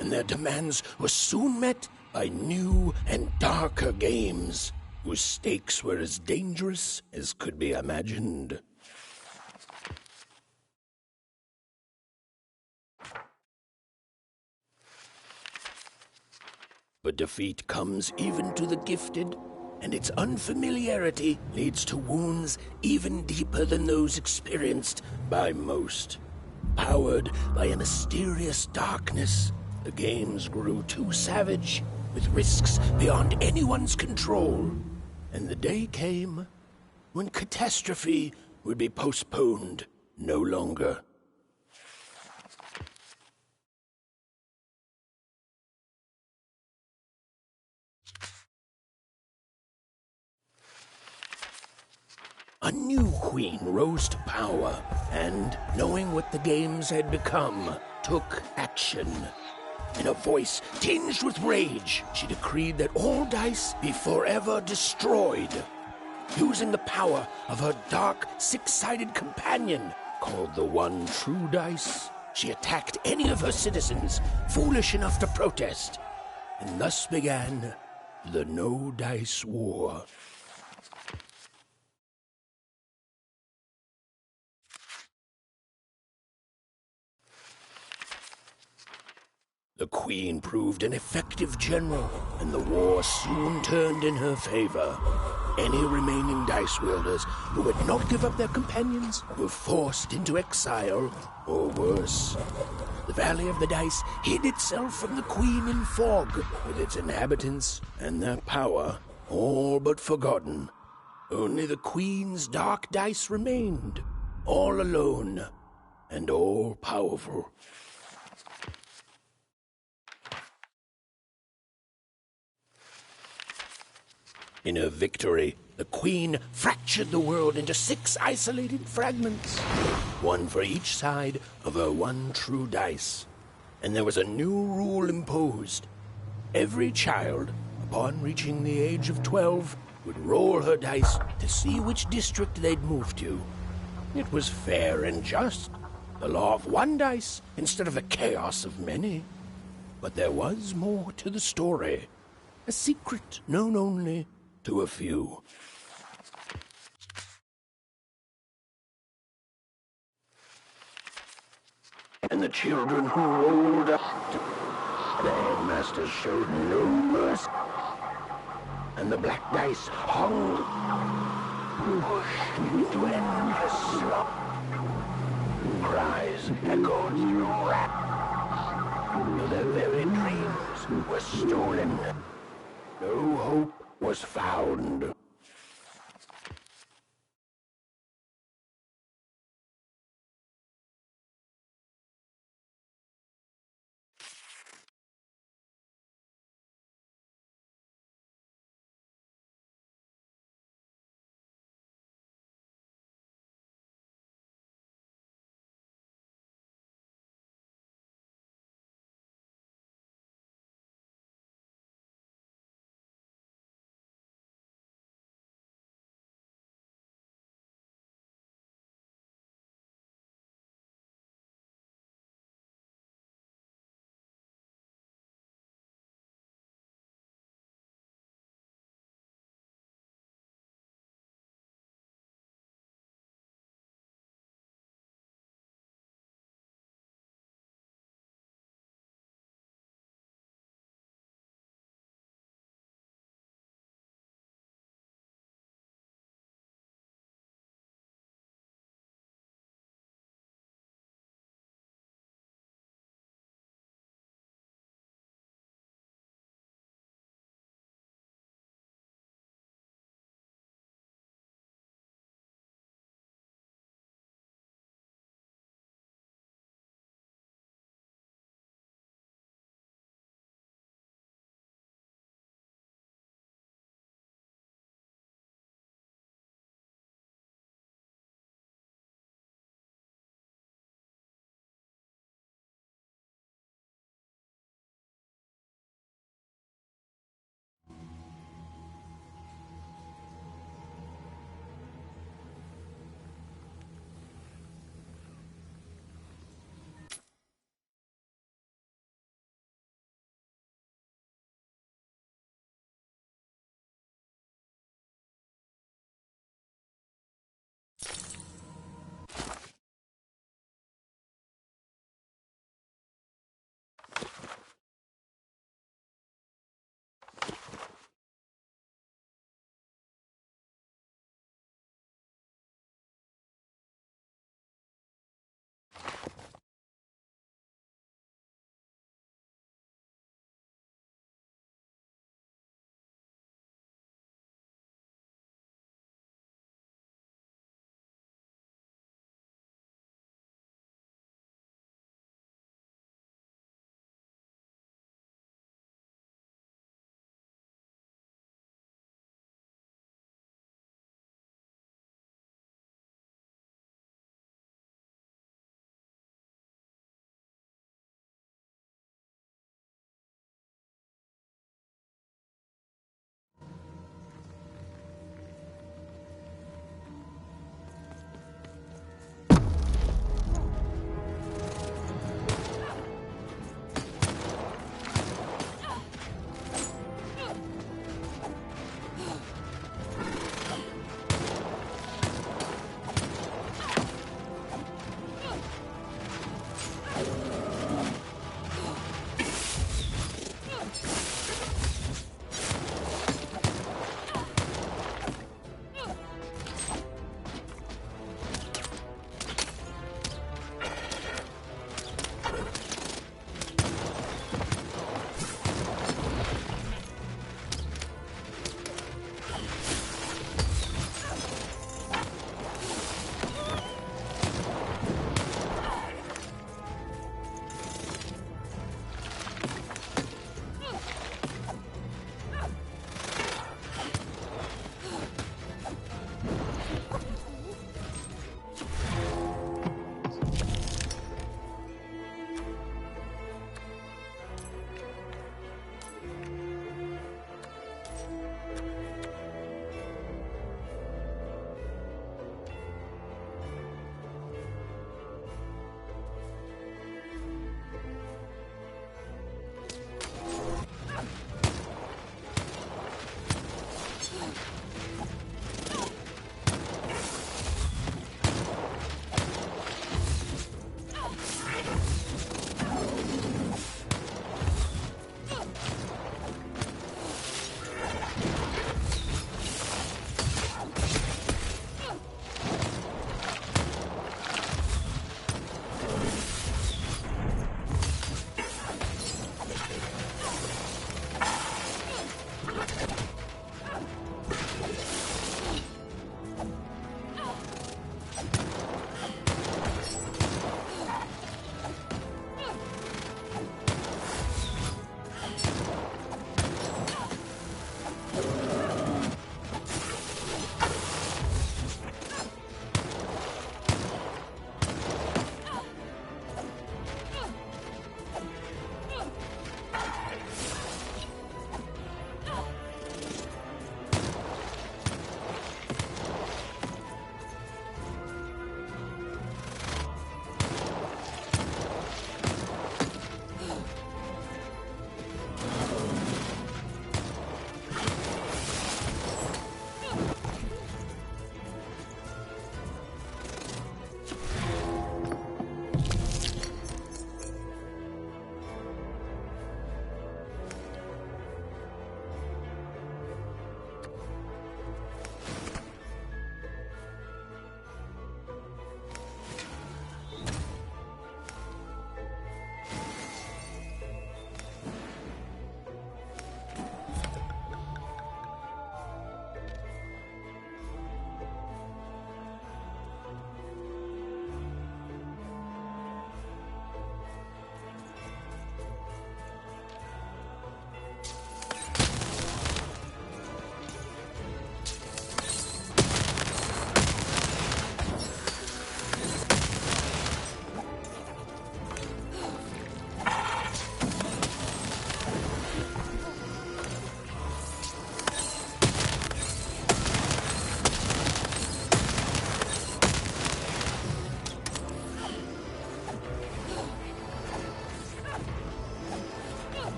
And their demands were soon met by new and darker games, whose stakes were as dangerous as could be imagined. But defeat comes even to the gifted, and its unfamiliarity leads to wounds even deeper than those experienced by most. Powered by a mysterious darkness, the games grew too savage, with risks beyond anyone's control. And the day came when catastrophe would be postponed no longer. A new queen rose to power, and, knowing what the games had become, took action. In a voice tinged with rage, she decreed that all dice be forever destroyed. Using the power of her dark, six-sided companion, called the One True Dice, she attacked any of her citizens foolish enough to protest. And thus began the No Dice War. The Queen proved an effective general, and the war soon turned in her favor. Any remaining dice wielders who would not give up their companions were forced into exile, or worse. The Valley of the Dice hid itself from the Queen in fog, with its inhabitants and their power all but forgotten. Only the Queen's dark dice remained, all alone and all powerful. In her victory, the Queen fractured the world into 6 isolated fragments, one for each side of her one true dice. And there was a new rule imposed. Every child, upon reaching the age of 12, would roll her dice to see which district they'd move to. It was fair and just, the law of one dice instead of the chaos of many. But there was more to the story, a secret known only to a few. And the children who rolled up, the headmaster showed no mercy, and the black dice hung, pushed into endless slop. clarion cries echoed through Ratlands. Their very dreams were stolen. No hope was found.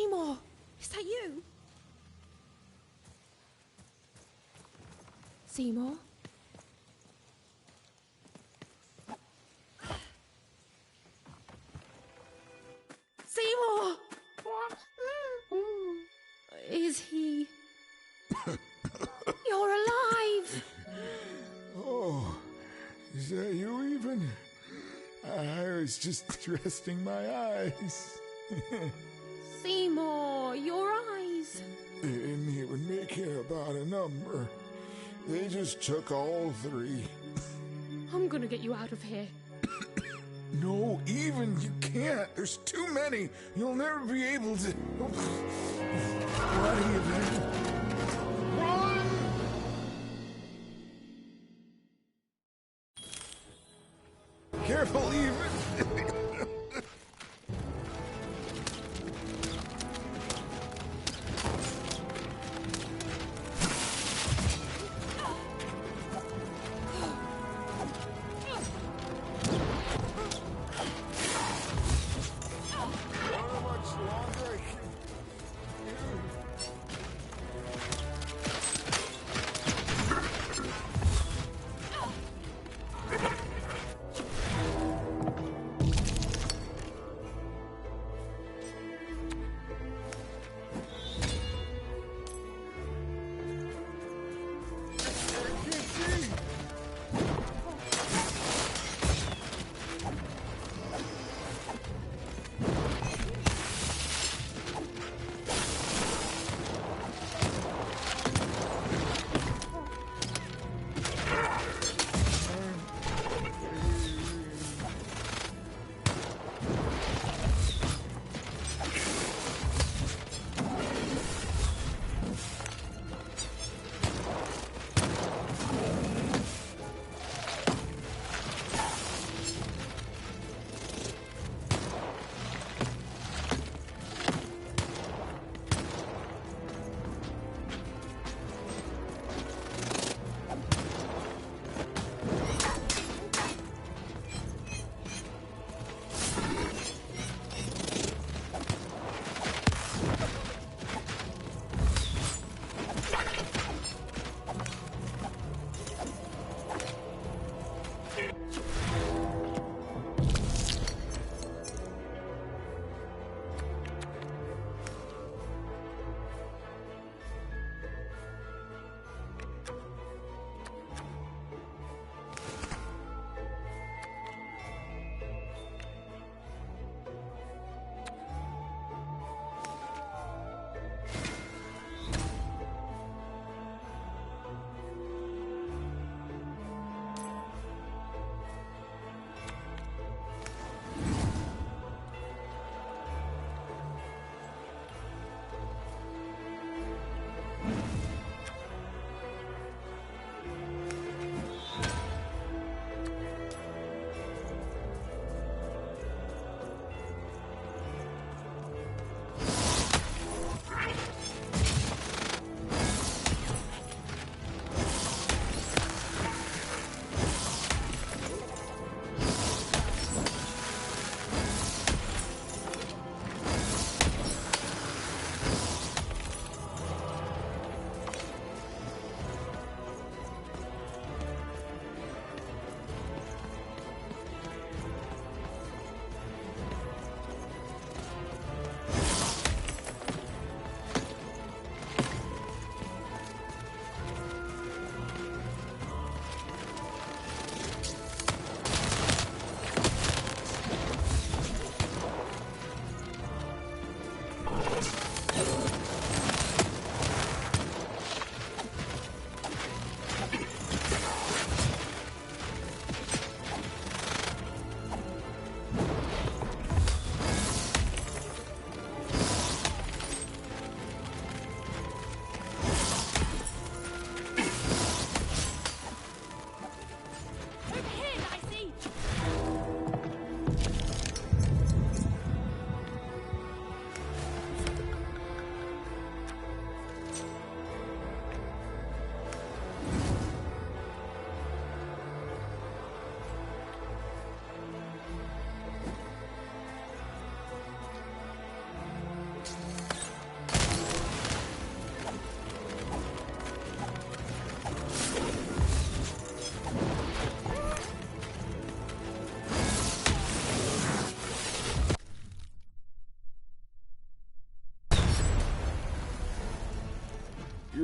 Seymour, is that you? Seymour? Seymour! What? Is he... You're alive! Oh, is that you even? I was just resting my eyes. Seymour, your eyes. They didn't even care about a number. They just took all three. I'm gonna get you out of here. No, even you can't. There's too many. You'll never be able to. What do you mean? Run! Careful, even.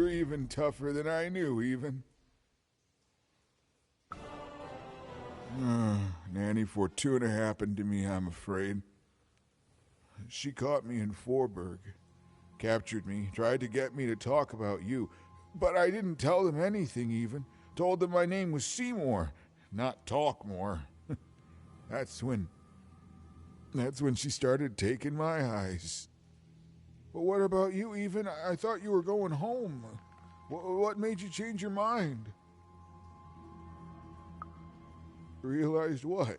You're even tougher than I knew, even. Nanny Fortuna happened to me, I'm afraid. She caught me in Forburg, captured me, tried to get me to talk about you, but I didn't tell them anything even. Told them my name was Seymour, not Talkmore. That's when she started taking my eyes. But what about you, even? I thought you were going home. What made you change your mind? Realized what?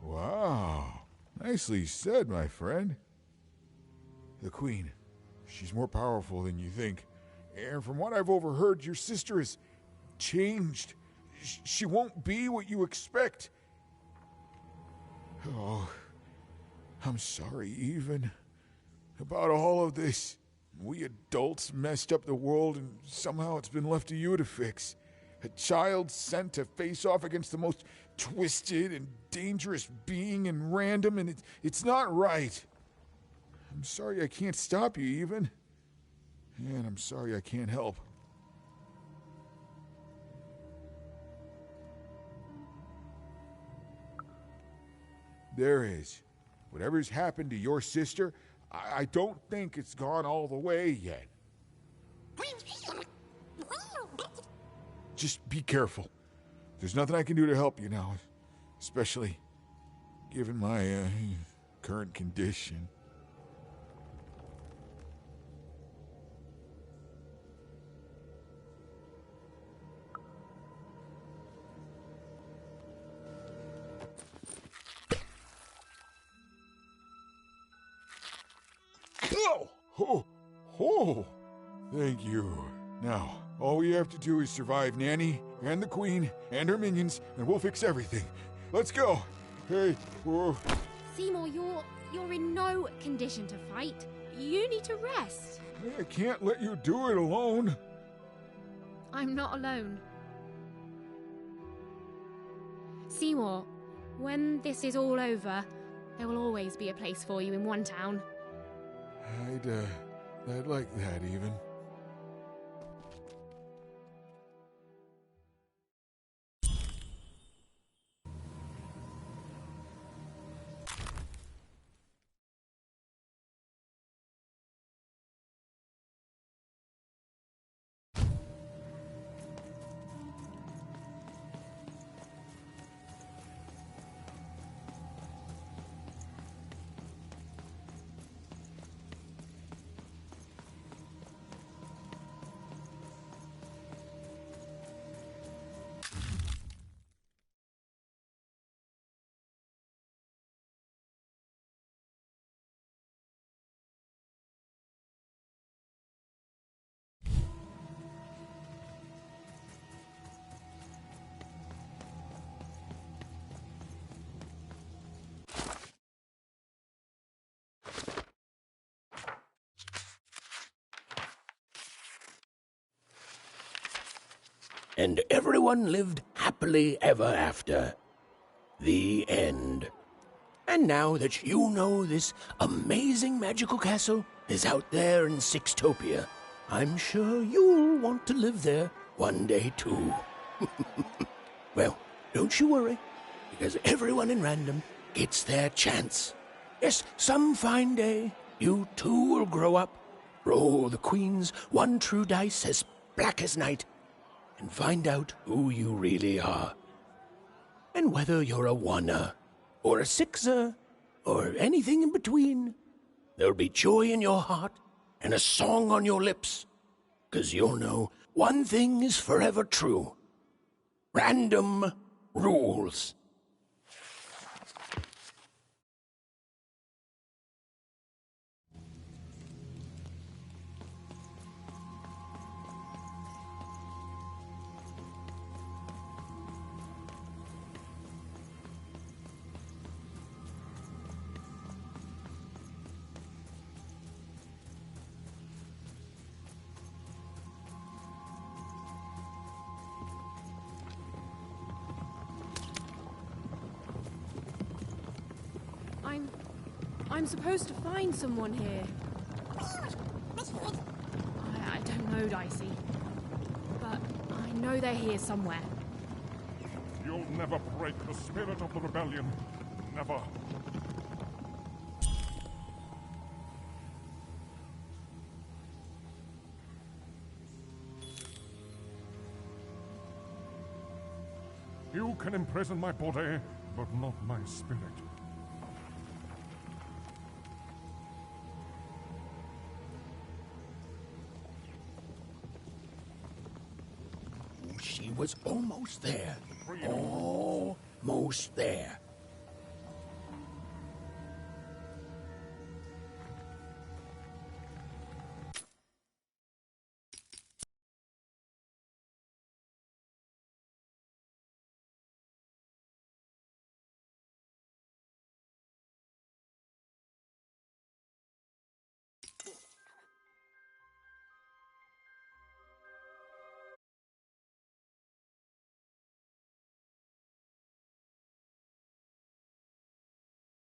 Wow. Nicely said, my friend. The Queen. She's more powerful than you think. And from what I've overheard, your sister is changed. She won't be what you expect. Oh, I'm sorry, even. About all of this. We adults messed up the world, and somehow it's been left to you to fix. A child sent to face off against the most twisted and dangerous being in Random, and it's not right. I'm sorry I can't stop you, even. And I'm sorry I can't help. There is. Whatever's happened to your sister, I don't think it's gone all the way yet. Just be careful. There's nothing I can do to help you now, especially given my current condition. Oh, thank you. Now, all we have to do is survive Nanny and the Queen and her minions, and we'll fix everything. Let's go. Hey, whoa. Seymour, you're in no condition to fight. You need to rest. I can't let you do it alone. I'm not alone. Seymour, when this is all over, there will always be a place for you in one town. I'd like that, even. And everyone lived happily ever after. The end. And now that you know this amazing magical castle is out there in Sixtopia, I'm sure you'll want to live there one day too. Well, don't you worry, because everyone in Random gets their chance. Yes, some fine day, you too will grow up, roll the Queen's one true dice as black as night, and find out who you really are. And whether you're a oneer, or a sixer, or anything in between, there'll be joy in your heart and a song on your lips, 'cause you'll know one thing is forever true. Random rules. I'm supposed to find someone here. I don't know, Dicey. But I know they're here somewhere. You'll never break the spirit of the rebellion. Never. You can imprison my body, but not my spirit. She was almost there. Almost there.